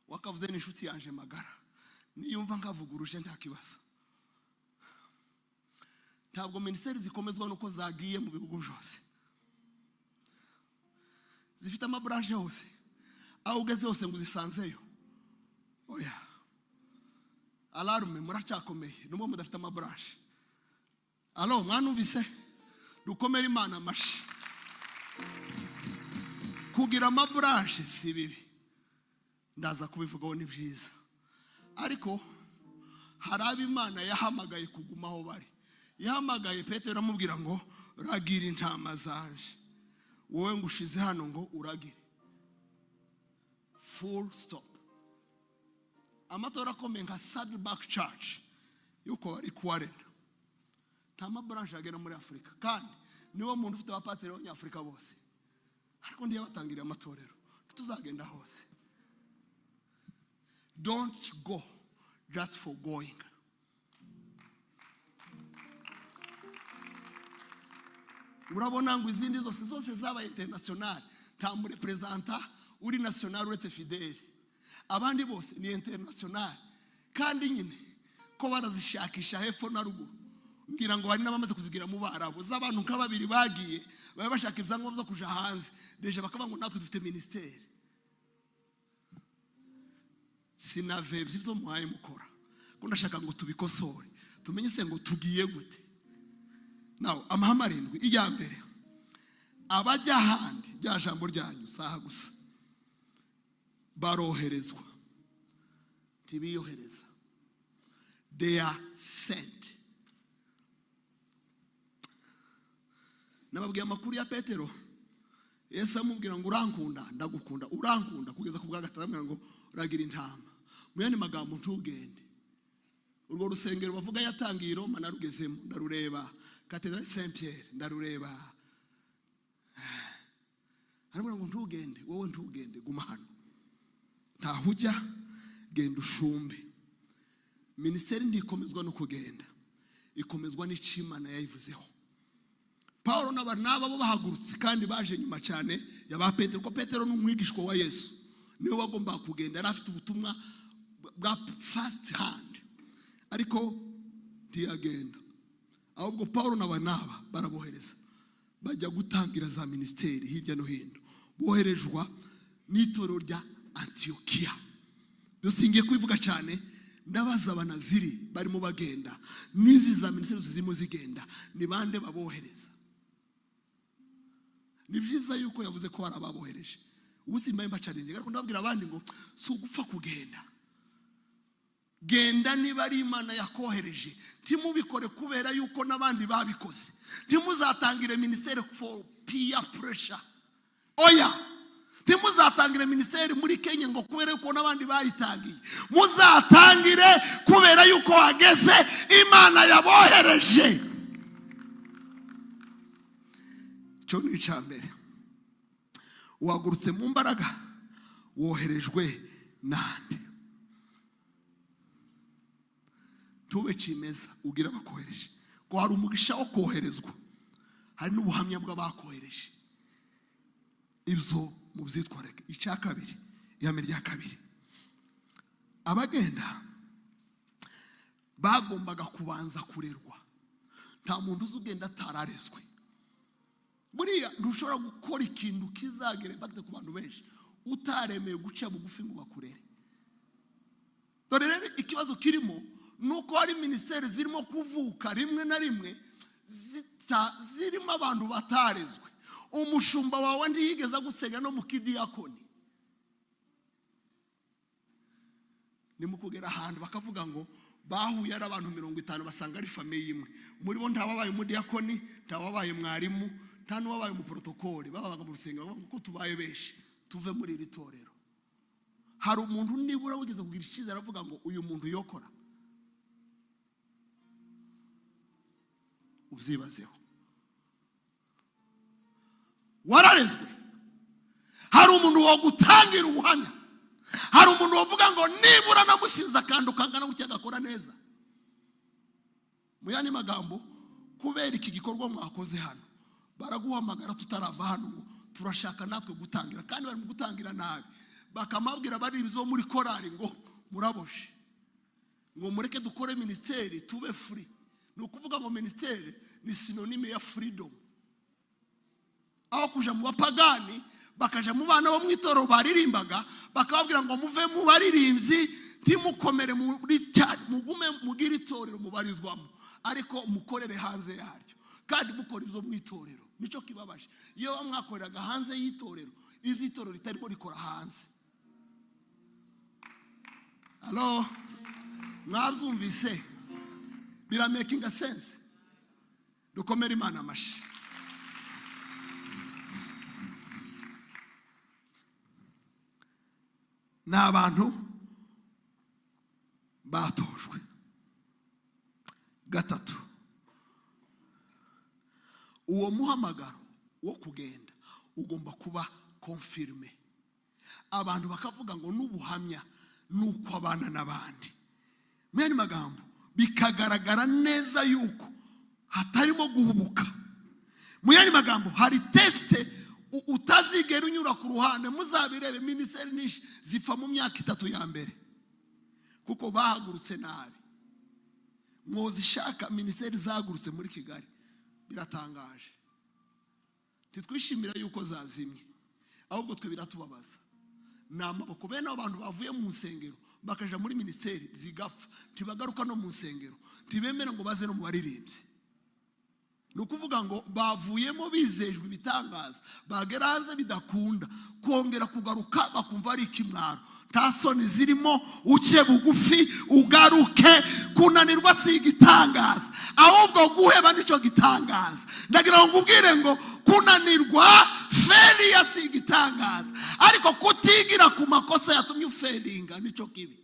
Wakavuze n'inshuti yanje magara, niyumva nkavuguruje nta kibazo. Ntabwo ministeri zikomezwa nuko zagiye mu bihugu byose. Zifite amabranche hose, aho ugeze hose ngo uzisanzeyo. Oya, alarme muracakomeye numwe mudafite amabrush. Alo mwanumvise dukomera Imana amashi. Kugira amabrush si bibi, ndaza kubivugaho ni byiza, ariko hari Imana yahamagaye kugumaho bari. Yahamagaye Petero amubwira ngo ragira intama zanje, wowe ngushize hano ngo uragire. Full stop. Amatora akomeye nka Saddleback Church yuko bari kuwarena, nta mabranche agera muri Afrika, kandi niwo muntu ufite abapasiteri b'Abanyafrika bose, ariko ndiye batangiriye amatorero tuzagenda hose. Don't go just for going. Urabona ngo izindi zose zabaye international, nta muri representa uri national uretse FIDELE, abandi bose ni international. Kandi nyine ko barazishakisha hepfo na ruguru, ngira ngo bari n'abamaze kuzigira mu Barabu z'abantu nk'ababiri bagiye baba bashaka ibyangombwa byo kuja hanze, deje bakavuga ngo natwe dufite ministeri. Sinavebye ibyo muhaye mukora, ko ndashaka ngo tubikosore tumenye se ngo tugiye gute. Now amahama 7 ijya mbere, abajya handi rya jambo ryanyu saha gusa baroherezwa, tibiyohereza, they are sent. Nababwiye amakuru ya Petero, Yesu amubwira ngo urankunda, ndagukunda, urankunda, kugeza ku bwa gatatu amubwira ngo uragira intama. Muyandi magambo ntugende. Urwo rusengero bavuga yatangiye i Roma narugezemo ndarureba, Cathedral Saint Pierre ndarureba. Aramubwira ngo ntugende, wowe ntugende, guma hano, ntahujya, genda ushumbe. Ministeri ndikomezwa no kugenda, ikomezwa n'Imana yayivuzeho. Paulo na Barnaba bo bahagurutse kandi baje nyuma cyane ya ba Petero, ko Petero n'umwigishwa wa Yesu niwe wagomba kugenda, yari afite ubutumwa bwa first hand, ariko ntiyagenda. Ahubwo Paulo na Barnaba barabohereza bajya gutangira za ministeri hirya no hino, boherejwa n'itorero rya Antiokia. Byose ngiye kwivuga cyane, ndabaza abanaziri barimo bagenda nizi za ministeri zirimo zigenda, ni bande babohereza? Ni byiza yuko yavuze ko barababohereje. Ubusimba imbacarinje, ariko ndababwira abandi ngo si ugupfa kugenda. Genda niba ari Imana yakohereje, timubikore kubera yuko nabandi babikoze. Timuzatangire ministeri for peer pressure. Oya, timuzatangire ministeri muri Kenya ngo kubera yuko nabandi bayitangiye. Muzatangire kubera yuko wageze Imana yabohereje. Cyo ni icambere. Wagurutse mu mbaraga, woherejwe nande. Tube cimeza ugira bakohereje, ko hari umugisha wo koherezwa, hari n'ubuhamya bw'abakohereje. Ibyo mu byitwareke. Icya kabiri, ihame rya kabiri, abagenda bagombaga kubanza kurerwa. Nta muntu uzugenda atararezwe. Buriya ntushobora gukora ikintu kizagera impact ku bantu benshi utaremeye guca bugufi ngo bakurere. Dore rero ikibazo kirimo nuko hari ministeri zirimo kuvuka rimwe na rimwe zirimo abantu batarezwe. Umushumba wawe ndiyigeza gusenya no mukidiyakoni. Nimukugera ahantu bakavuga ngo bahuye ari abantu 50 basanga ari famille imwe. Muri bo ntababaye umudiyakoni, ntababaye mwarimu, nta n'uwabaye mu protocole, babaga mu rusengero kuko tubaye benshi tuve muri iri torero. Hari umuntu nibura wigeze kugira icyizere aravuga ngo uyu muntu yokora. Ubyibazeho. Wararezwe. Hari umuntu wo gutangira ubuhamya. Hari umuntu wavuga ngo nibura namushiza kandi ukangana gutya agakora neza. Muyani magambo, kubera iki gikorwa mwakoze hano, baraguhamagara tutarava hano ngo turashaka natwe gutangira, kandi bari mu gutangira nabi. Bakamabwira bari bizo muri korari ngo muraboshe, ngo mureke dukore ministeri tube free. Nukuvuga ngo ministeri ni synonyme ya freedom. Aho kuja mu bapagani bakaja mu bana bo mwitoro baririmbaga, bakababwira ngo muve mu baririmbyi timukomere muri cyane mugume mugira itorero mubarizwamo ariko mukorere hanze yaryo kandi mukora ibyo mu itorero nico kibabaje iyo mwakoreraga hanze y'itorero izitorero ritarimo rikora hanze Hello mwabyumvise bira making a sense dukomere Imana amashi n'abantu batojwe gatatu uwo muhamagaro wo kugenda ugomba kuba confirme abantu bakavuga ngo n'ubuhamya nuko abana n'abandi meni magambo bikagaragara neza yuko hatarimo guhubuka mu yandi magambo hari teste utazigera unyura ku ruhande muzabirebe ministeri nishi zipfa mu myaka 3 ya mbere kuko bahagurutse nabi mwozishaka ministeri zagurutse muri Kigali biratangaje titwishimira yuko zazimye ahubwo twe biratubabaza namaboko bene abantu bavuye mu nsengero bakaja muri ministeri zigapfa tibagaruka no mu nsengero tibemera ngo baze no mu baririmbyi nukuvuga ngo bavuyemo bizejwe ibitangaza bagera hanze bidakunda kongera kugaruka bakumva ari ikimwaro tasoni zirimo uce bugufi ugaruke kunanirwa si igitangaza ahubwo guheba nico gitangaza ndagira ngo ubwire ngo kunanirwa failure si igitangaza ariko kutigira ku makosa yatumye ufailinga nico kibi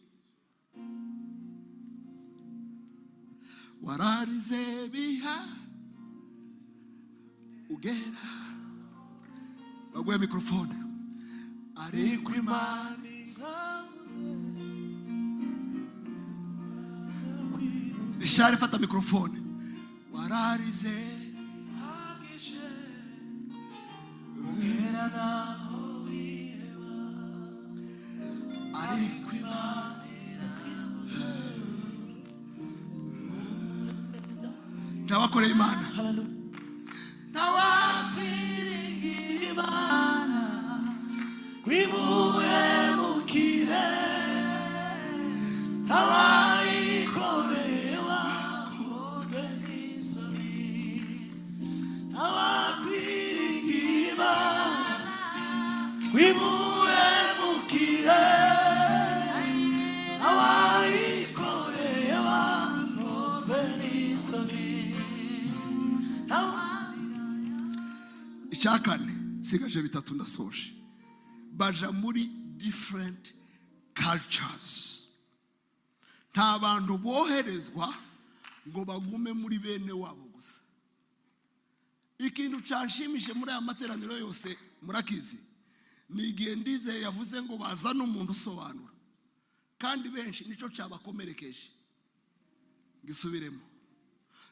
wararize biha ugera baguye mikrofone ariko Imana Richard fata mikrofone wararize ugera naho wiheba ariko Imana ndabakoreye Imana Nawakwiringira Imana kwibuhe mukire nawayikorewa kozwe n'isoni nawakwiringira Imana kwibuhe mukire nawayikorewa kozwe n'isoni icyakane sigaje bitatu ndasoje baja muri different cultures nta bantu boherezwa ngo bagume muri bene wabo gusa ikintu cyashimishe muri aya materaniro yose murakizi ni igihe ndize yavuze ngo bazana umuntu usobanura kandi benshi nico cyabakomerekeje gisubiremo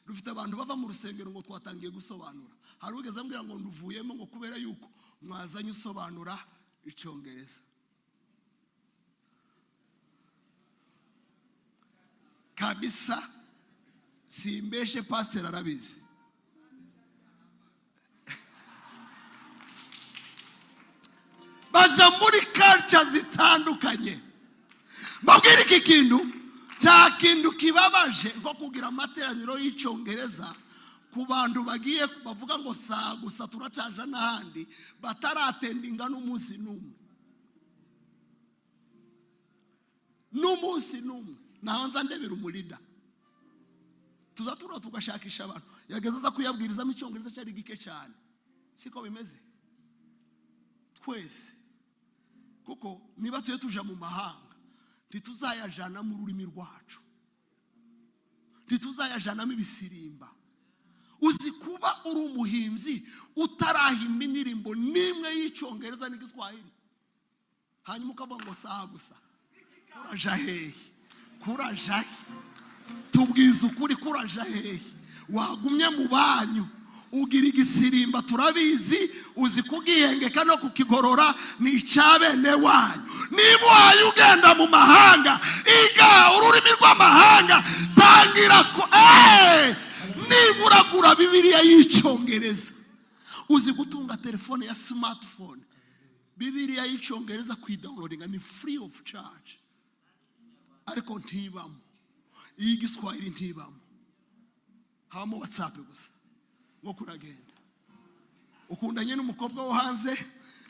dufite abantu bava mu rusengero ngo twatangiye gusobanura hari ugeze ambwira ngo nduvuyemo ngo kubera yuko mwazanye usobanura icyongereza kabisa simbeshe pastor arabizi baza muri culture zitandukanye babwira iki kintu nta kintu kibabaje nko kugira amateraniro y'icyongereza ku bantu bagiye bavuga ngo saa gusa turacanja n'ahandi bataratendinga n'umunsi n'umwe naho nza ndebera umurida tuza tugashakisha abantu yageze aza kuyabwirizamo icyongereza cyari gike cyane siko bimeze twese kuko niba tuye tuja mu mahanga ntituzayajana mu rurimi rwacu ntituzayajanamo ibisirimba uzi kuba uri umuhimbyi utarahimba indirimbo nimwe y'icyongereza n'igiswahili hanyuma ukavuga ngo saha gusa kuraja hehe tubwiza ukuri kuraja hehe wagumye mu banyu ugira igisirimba turabizi uzi kugihengeka no kukigorora ni icabene wanyu niba uhaye ugenda mu mahanga iga ururimi rw'amahanga tangira ko niba uragura bibiliya y'icyongereza uzi gutunga telefone ya smartphone bibiliya y'icyongereza kuidownloadinga ni free of charge ariko ntibamo. Iyi giswahili ntibamo. Hamo WhatsApp gusa. Ngo kuragenda. Ukundanye n'umukobwa wo hanze,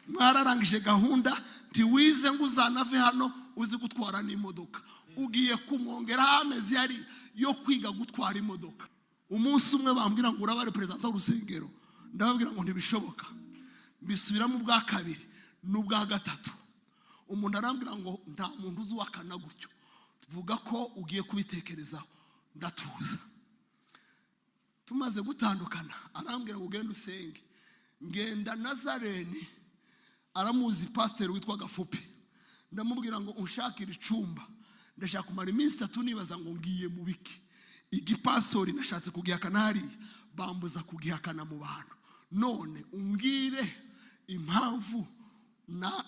mwararangije gahunda, ntiwize ngo uzanave hano uzi gutwara n'imodoka. Ugiye kumwongera amezi yari yo kwiga gutwara imodoka. Umunsi umwe bambwira ngo uraba representa w'urusengero. Ndababwira ngo ntibishoboka. Mbisubiramo ubwa kabiri n'ubwa gatatu. Umuntu arambwira ngo nta muntu uzi wakana gutyo. Tuvuga ko ugiye kubitekerezaho. Ndatuza. Tumaze gutandukana, arambwira ngo ugende usenge. Ngenda Nazareni, aramuzi pastor witwa Gafupi. Ndamubwira ngo unshakira icumba. Ndashaka kumara iminsi 3 nibaza ngo ngiye mu biki. Igipastori nashatse kugihakana hari, bambuza kugihakana mu bantu. None umbwire impamvu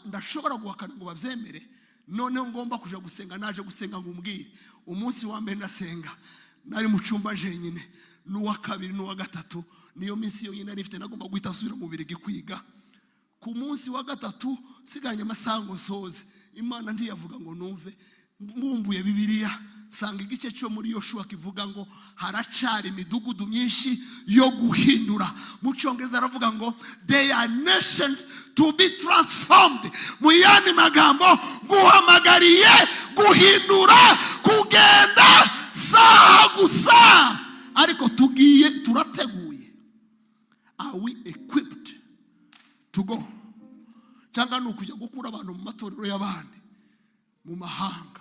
ndashobora guhakana ngo bavyemere. None ngomba kuja gusenga, naje gusenga ngo umbwire. Umunsi wa mbere ndasenga, nari mu cumba jenyine. N'uwa kabiri n'uwa gatatu, niyo minsi yo nyine nifite nagomba guhita asubira mu birigi kwiga. Ku munsi wa gatatu siganye amasango soze, Imana ntiyavuga ngo numve. Mbumbuye Bibiliya sanga igice cyo muri Yoshua kivuga ngo haracari imidugudu myinshi yo guhindura. Mu Cyongereza aravuga ngo they are nations to be transformed. Mu yandi magambo guhamagariye guhindura, kugenda saha gusa. Ariko tugiye turateguye. Are we equipped to go? Cyangwa nukujya gukura abantu mu matorero y'abandi mu mahanga.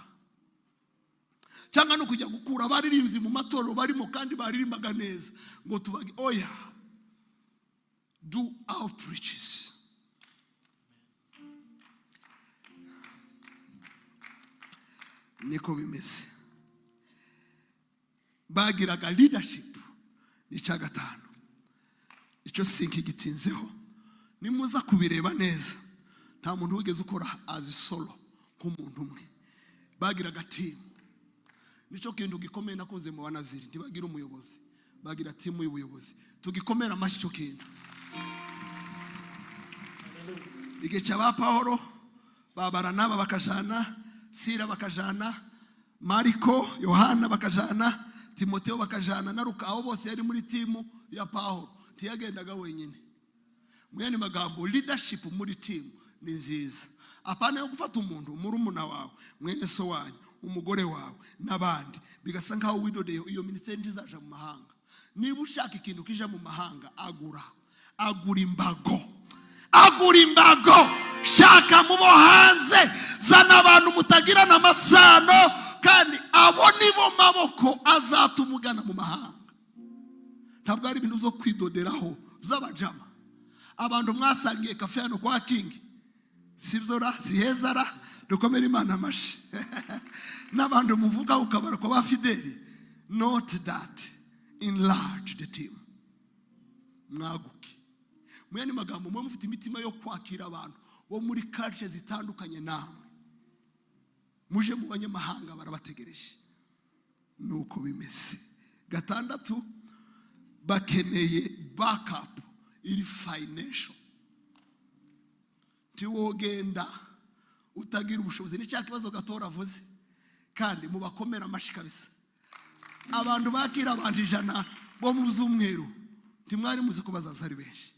Cyangwa nukujya gukura abaririmbyi mu matorero barimo kandi baririmbaga neza ngo tubage oya. Do outreaches. Niko bimeze. Bagiraga leadership ni cya gatanu. Icyo sinki gitinzeho. Nimuza kubireba neza. Nta muntu wigeze ukora as solo nk'umuntu umwe. Bagiraga team. Nico kintu gikomeye nakoze mu banaziri. Ntibagira umuyobozi. Bagira team y'ubuyobozi. Tugikomera amashi cyo kintu. Igice ba Paulo, ba Baranaba bakajana, Sira bakajana, Mariko, Yohana bakajana, Timotheo bakajana na Luka. Abo bose yari muri timu ya Paulo. Ntiyagendaga wenyine. Muyani magambo leadership muri team ni nziza. Apana yo gufata umuntu murumuna wawe, mwene so wanyu, umugore wawe nabandi bigasa nkaho widodeye iyo ministeri ndizaje mu mahanga. Niba ushaka ikintu kija mu mahanga, agura imbago. Shaka mubo hanze, zana abantu mutagira namasano, kandi abo nibo maboko azatumugana mu mahanga. Ntabwo ari ibintu byo kwidoderaho z'abajama. Abantu mwasangiye kafe hano kwa King. Sibzora, sihezara, dukomere Imana amashi. N'abantu muvuga ukabara kwa ba FIDELE. Not that. Enlarge the team. Mwaguki. Muyani magambo mwe mufite imitima yo kwakira abantu bo muri culture zitandukanye namwe. Muje mu banyamahanga barabategereje. Nuko bimeze. Gatandatu, bakeneye backup iri financial. Tiwogenda utagira ubushobozi ni cya kibazo Gatora avuze, kandi mubakomera amashi kabisa. Abantu bakira abantu 100 bo mu zumweru ntimwari muzi ko bazaza ari benshi.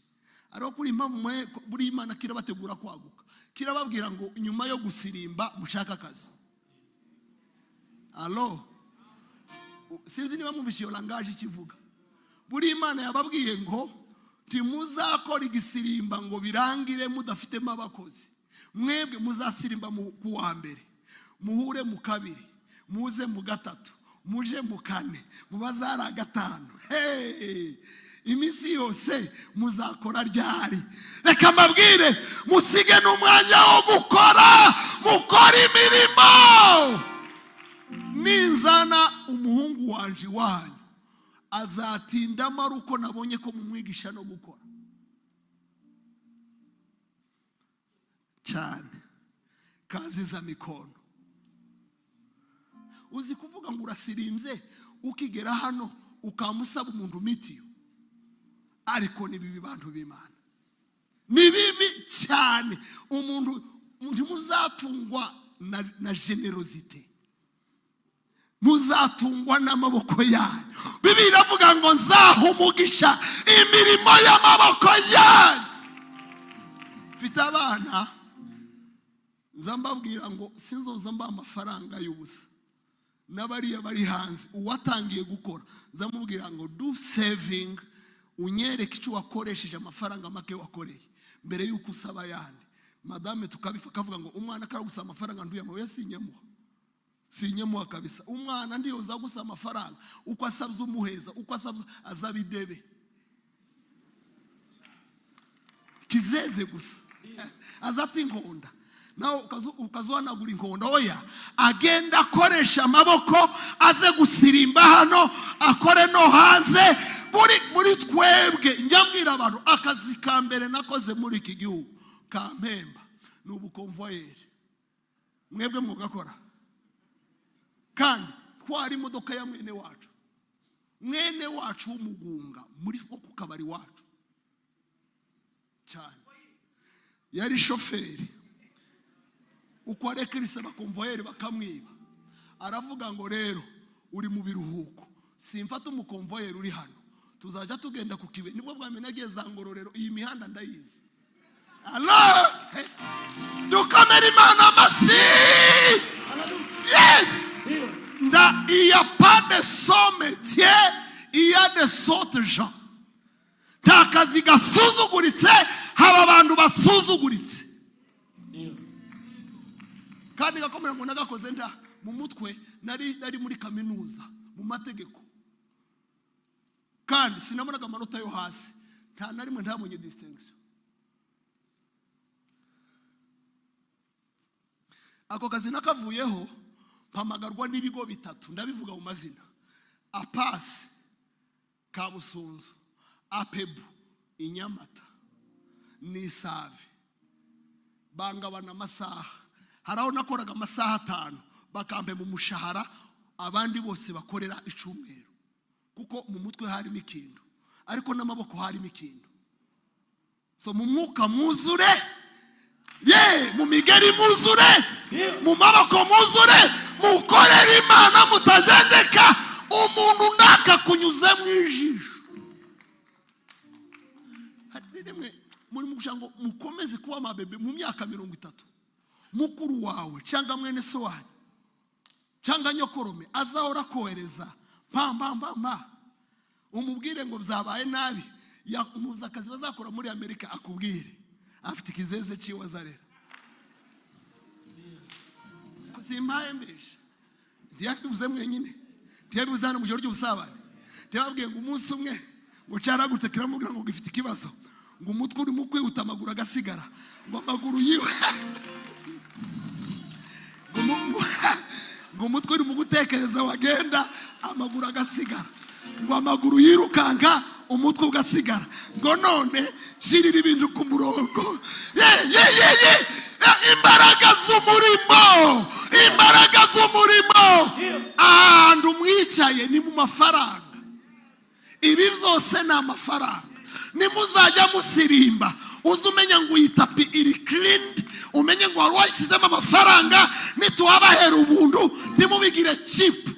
Ariko kuri impamvu buri Imana kirabategura kwaguka, kirababwira ngo nyuma yo gusirimba mushaka akazi. Allo sinzi niba mubishiye iyo language ikivuga. Buri Imana yababwiye ngo timuzakora igisirimba ngo birangire mudafitemo abakozi. Mwebwe muzasirimba ku wa mbere, muhure mu kabiri, muze mu gatatu, muje mu kane, mubazara gatanu. Imisi yose muzakora ryari. Reka mbabwire musige n'umwanya wo mukora imirimo. Ninzana umuhungu wanje wanyu azatinda maruko nabonye ko mumwigisha no gukora cyane. Kazi za mikono. Uzi kuvuga ngo urasirimbye ukigera hano ukamusaba umuntu mitiyo. Ariko ni bibi bantu b'Imana. Ni bibi cyane. Umuntu muzatungwa na generosity. muzatungwa n'amaboko yanyu. Bibiliya iravuga ngo nzaha umugisha imirimo y'amaboko yanyu. Mfite abana nzambabwira ngo sinzoza mba amafaranga y'ubusa. N'abariya bari hanze uwatangiye gukora nzamubwira ngo do saving, unyereke icyo wakoresheje amafaranga make wakoreye mbere y'uko usaba yandi. Madame tukabifa kavuga ngo umwana karagusa amafaranga nduyamuye sinyemuha kabisa. Umwana ndiyo uza gusa amafaranga uko asabye umuheza uko asabye azabidebe kizeze gusa azati inkonda nawe ukazohanagura inkonda. Oya, agenda akoresha amaboko aze gusirimba hano akore no hanze. Muri twebwe njyambwira abantu akazi ka mbere nakoze muri iki gihugu kampemba ni ubukonvoyeri. Mwebwe mugakora kandi twari imodoka ya mwene wacu w'umugunga muri ko ku kabari wacu cyane yari shoferi. Uko arekerisa abakonvoyeri bakamwiba aravuga ngo rero uri mu biruhuko simfata umukonvoyeri uri hano tuzajya tugenda ku kibe. Nibwo bwa mbere nagiye za Ngororero, iyi mihanda ndayizi. Allah dukomere Imana amashyi. Yes, il n'y a pas de son métier, il y a de sortes gens. Nta kazi gasuzuguritse, haba abantu basuzuguritse. Kandi gakomera ngo nagakoze nda mu mutwe nari muri kaminuza mu mategeko. Kandi sinabonaga amanota yo hasi. Nta narimwe ntabonye distinction. Ako kazi nakavuyeho mpamagarwa n'ibigo bitatu ndabivuga mu mazina: Apasi, Kabusunzu, Apebu, Inyamata, n'Isave. Bangabana amasaha. Haraho nakoraga amasaha 5 bakampe mu mushahara, abandi bose bakorera icumweru. Kuko mu mutwe harimo ikintu ariko n'amaboko harimo ikintu. So mu mwuka muzure, mu migeri muzure, mu maboko muzure, mukorera Imana mutagendeka umuntu ndaka kunyuze mu ijisho. Hadiremwe muri mukushango mukomeze kuba mabebe mu myaka 30. Mukuru wawe cyangwa mwene so wanyu cyangwa nyokorome azahora kohereza pamba umubwire ngo byabaye nabi, yamuza akazi bazakora muri Amerika akubwire afite ikizeze ciwe azarera kuzimpaye mbesha. Ndiyabivuze mwenyine, ndiyabivuze hano mu joro ry'ubusabane. Ndiyababwiye ngo umunsi umwe ngo caragutse kiramubwira ngo gifite ikibazo, ngo umutwe uri mu kwihuta amaguru agasigara, ngo amaguru yiwe ngo umutwe uri mu gutekereza wagenda amaguru agasigara, ngo amaguru yirukanka umutwe ugasigara. Ngo none shirira ibintu ku murongo. Imbaraga z'umurimo ahantu mwicaye ni mu mafaranga. Ibi byose ni amafaranga. Nimuzajya musirimba uzumenya ngo itapi iri cleaned, umenye ngo wari washyizemo amafaranga, nituwabahera ubuntu ntimubigire cheap.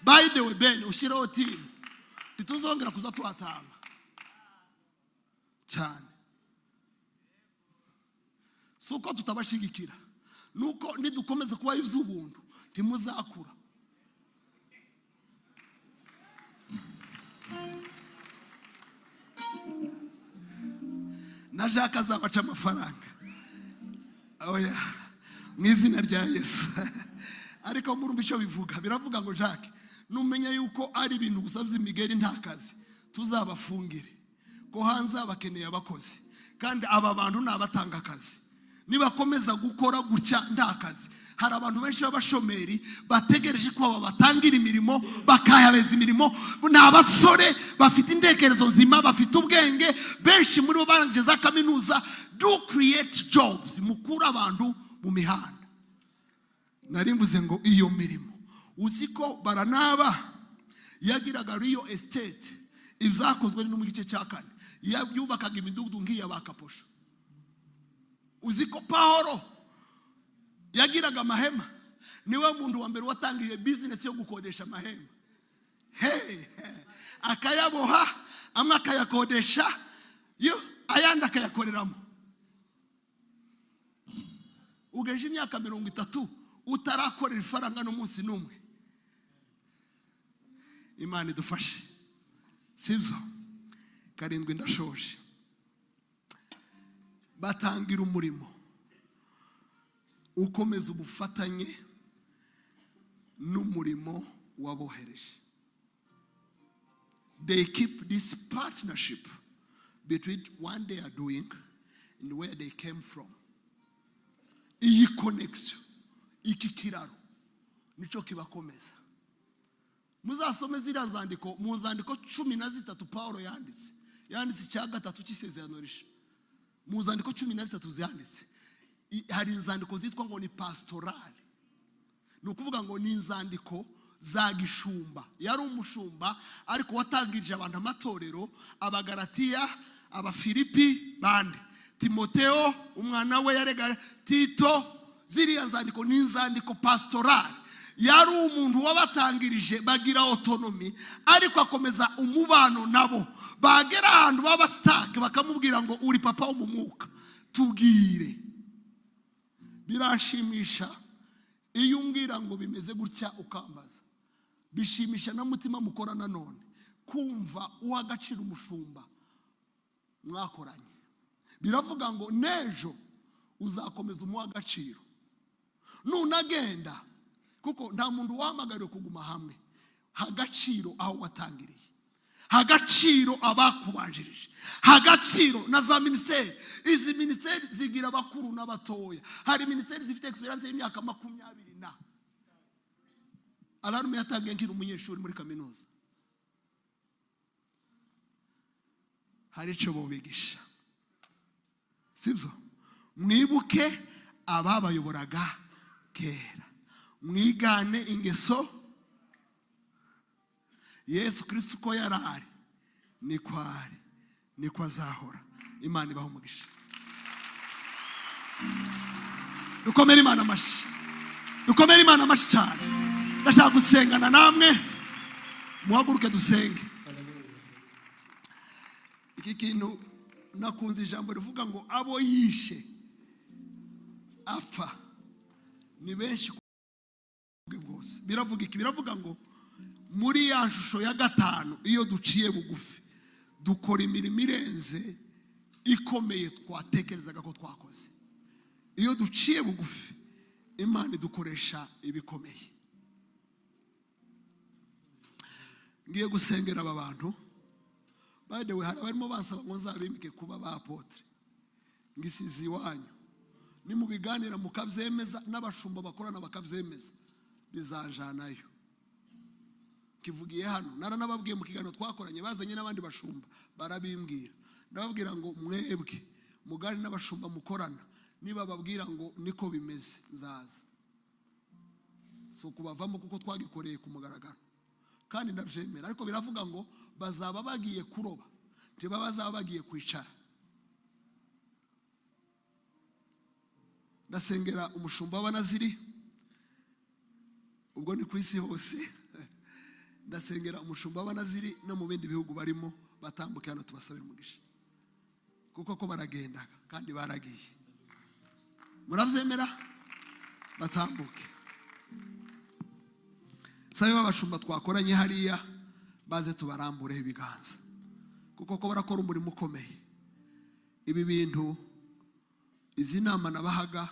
By the way, Ben ushiraho team ntituzongera kuza tuhatanga cyane. Suko tutabashigikira nuko nidukomeze kuba iby'ubuntu ntimuzakura. Na Jacques azabaca amafaranga. Oya, mu izina rya Yesu. Ariko murumva icyo bivuga, biravuga ngo Jacques numenya yuko ari ibintu gusa by'imigeri nta kazi tuzabafungire ko hanze abakeneye abakozi, kandi aba bantu nabatanga akazi. Nibakomeza gukora gutya nta kazi, hari abantu benshi b'abashomeri bategereje ko babatangira imirimo bakayabeza imirimo. Ni abasore bafite intekerezo nzima, bafite ubwenge, benshi muri bo barangije za kaminuza. Do create jobs, mukura abantu mu mihanda. Narimvuze ngo iyo mirimo uziko Baranaba yagiraga real estate, ibyakozwe no mu gice cya 4 yubakaga imidugudu ngiya bakaposha. Uziko Paulo yagiraga amahema niwe muntu wa mbere watangije business yo gukodesha amahema. Akayaboha amwe akayakodesha ayandi akayakoreramo. Ugeje imyaka 30 utarakorera ifaranga n'umunsi n'umwe. Imana idufashe. Sibyo? Karindwi ndashoje. Batangira umurimo ukomeza ubufatanye n'umurimo wabohereje. They keep this partnership between what they are doing and where they came from. Iyi connection, iki kiraro nico kibakomeza. Muzasome ziriya nzandiko, mu nzandiko 13 Paulo yanditse icya gatatu cy'isezerano risha. Mu nzandiko 13 zanditse hari inzandiko zitwa ngo ni pastoral. Ni ukuvuga ngo ni inzandiko za gishumba. Yari umushumba ariko watangirije abantu amatorero, abagalatiya, abafilipi bande, Timoteo umwana we yarega, Tito. Ziriya nzandiko ni inzandiko pastoral. Yari umuntu wabatangirije bagira autonomy ariko akomeza umubano nabo. Bagera ahantu baba stuck bakamubwira ngo uri papa wo mu mwuka tubwire. Birashimisha iyo umbwira ngo bimeze gutya ukambaza. Bishimisha na mutima mukora nanone kumva uwagacira umushumba mwakoranye. Biravuga ngo nejo uzakomeza umuha agaciro nunagenda, kuko nta muntu wahamagariwe kuguma hamwe. Hagaciro aho watangiriye, hagaciro abakubanjirije, hagaciro na za ministeri. Izi ministeri zigira abakuru n'abatoya. Hari ministeri zifite experience y'imyaka 20 na Alarume yatangiye nkiri umunyeshuri muri kaminuza. Hari icyo bobigisha. Sibyo? Mwibuke ababayoboraga kera, mwigane ingeso Yesu Kristo ko yarari niko azahora. Imana ibaho umugisha. Dukomere Imana amashi. Dukomere Imana amashi cyane. Ndashaka gusengana namwe, muhaguruke dusenge. Iki kintu nakunze ijambo rivuga ngo abo yishe apfa ni benshi bwose. Biravuga iki? Biravuga ngo muri ya shusho ya 5 iyo duciye bugufi dukora imirimo irenze ikomeye twatekerezaga ko twakoze. Iyo duciye bugufi Imana idukoresha ibikomeye. Ngiye gusengera aba bantu. By the way, hari barimo bansaba ngo nzabimike kuba ba apotre. Ngisizi iwanyu ni mu biganira mukabyemeza n'abashumba bakorana bakabyemeza bizanjanayo. Kivugiye hano naranababwiye mu kiganiro twakoranye bazanye n'abandi bashumba barabimbwira. Ndababwira ngo mwebwe mugani n'abashumba mukorana niba babwira ngo niko bimeze nzaza. So kubavamo kuko twagikoreye ku mugaragaro kandi ndabyemera, ariko biravuga ngo bazaba bagiye kuroba ntiba bazaba bagiye kwicara. Ndasengera umushumba w'Abanaziri ubwo ni ku isi hose. Ndasengera umushumba w'Abanaziri no mu bindi bihugu barimo batambuke hano tubasabira umugisha, kuko ko baragendaga kandi baragiye. Murabyemera batambuke. Sayo abashumba twakoranye hariya baze tubarambure ibiganza, kuko ko barakora umurimo ukomeye. Ibi bintu izi nama nabahaga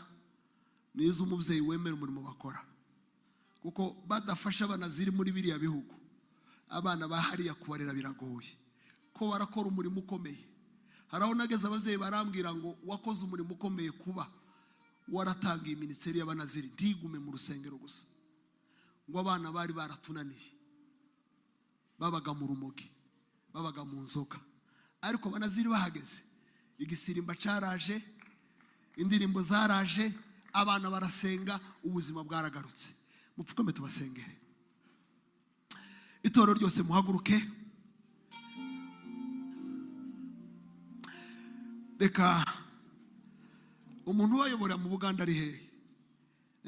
nizo umubyeyi wemera umurimo bakora, kuko badafasha Abanaziri muri biriya bihugu abana bahariya kubarera biragoye. Ko barakora umurimo ukomeye. Haraho nageze ababyeyi barambwira ngo wakoze umurimo ukomeye kuba waratangiye ministeri y'Abanaziri ntigume mu rusengero gusa. Ngo abana bari baratunaniye, babaga mu rumogi, babaga mu nzoga, ariko Abanaziri bahageze igisirimba cyaraje, indirimbo zaraje, abana barasenga, ubuzima bwaragarutse. Mupfukame tubasengere. Itorero ryose muhaguruke. Reka umuntu wayobora mu Buganda ari hehe?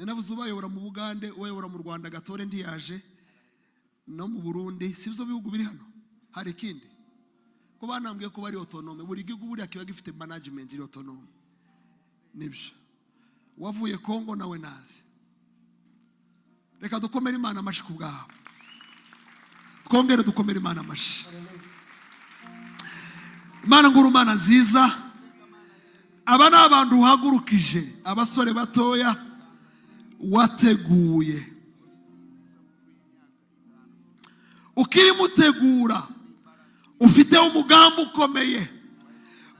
navuze ubayobora mu Bugande ubayobora mu Rwanda Gatore ntiyaje no mu Burundi sivyo bihugu biri hano hari ikindi ko banambwiye ko bari autonome buri gihugu buri akiba gifite management iri autonome nibyo wavuye Kongo nawe nazi reka dukomere Imana amashi ku bwawe twongere dukomere Imana amashi Imana nguru Imana nziza aba n'abantu uhagurukije abasore batoya wateguye ukiri mutegura ufite umugambi ukomeye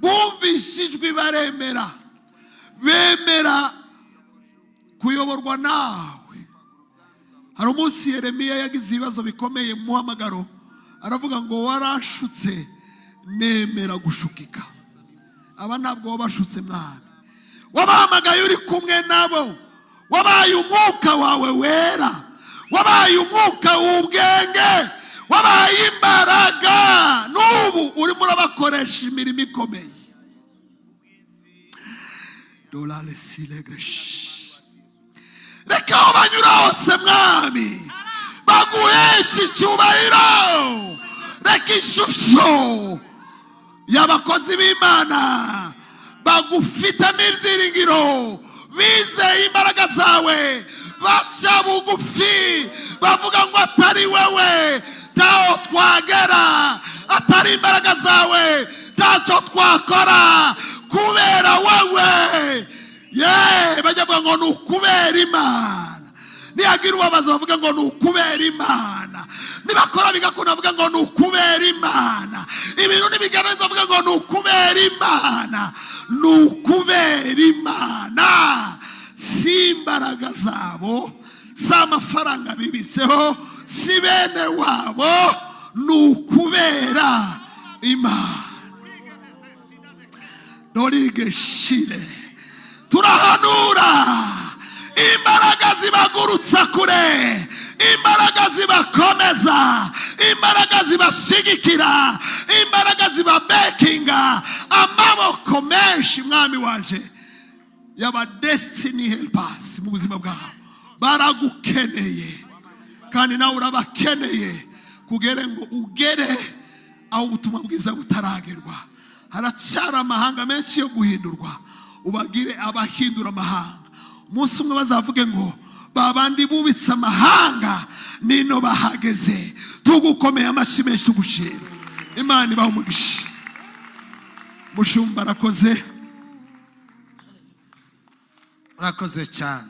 bumvishijwe baremera bemera kuyoborwa nawe hari umunsi Yeremiya yagize ibibazo bikomeye mu muhamagaro aravuga ngo warashutse nemera gushukika aba ntabwo wabashutse mwami wabahamagaye uri kumwe nabo wabaye umwuka wawe wera wabaye umwuka w'ubwenge wabaye imbaraga n'ubu urimo urabakoresha imirimo ikomeye dolale silegresh reka aho banyura hose mwami baguhesha icyubahiro reka ishusho y'abakozi b'Imana bagufitamo ibyiringiro bizeye imbaraga zawe baca bugufi bavuga ngo atari wewe ntaho twagera atari imbaraga zawe ntacyo twakora kubera wewe bajya bavuga ngo ni ukubera Imana niyagira ubabaza bavuga ngo ni ukubera Imana nibakora bigakunda bavuga ngo ni ukubera Imana ibintu nibigaragaza bavuga ngo ni ukubera Imana ni ukubera Imana si imbaraga zabo si amafaranga bibitseho si bene wabo ni ukubera Imana dorigeshire turahanura imbaraga zibagurutsa kure imbaraga zibakomeza imbaraga zibashigikira imbaraga zibabekinga amaboko menshi mwami wanje yaba destiny helpers mu buzima bwawe baragukeneye kandi nawe urabakeneye kugere ngo ugere aho ubutumwa bwiza butaragerwa haracyara amahanga menshi yo guhindurwa ubagire abahindura amahanga umunsi umwe bazavuge ngo babandi bubitse amahanga nino bahageze tugukomeye amashyi menshi tugushira Imana ibaho umugisha mushumba arakoze urakoze cyane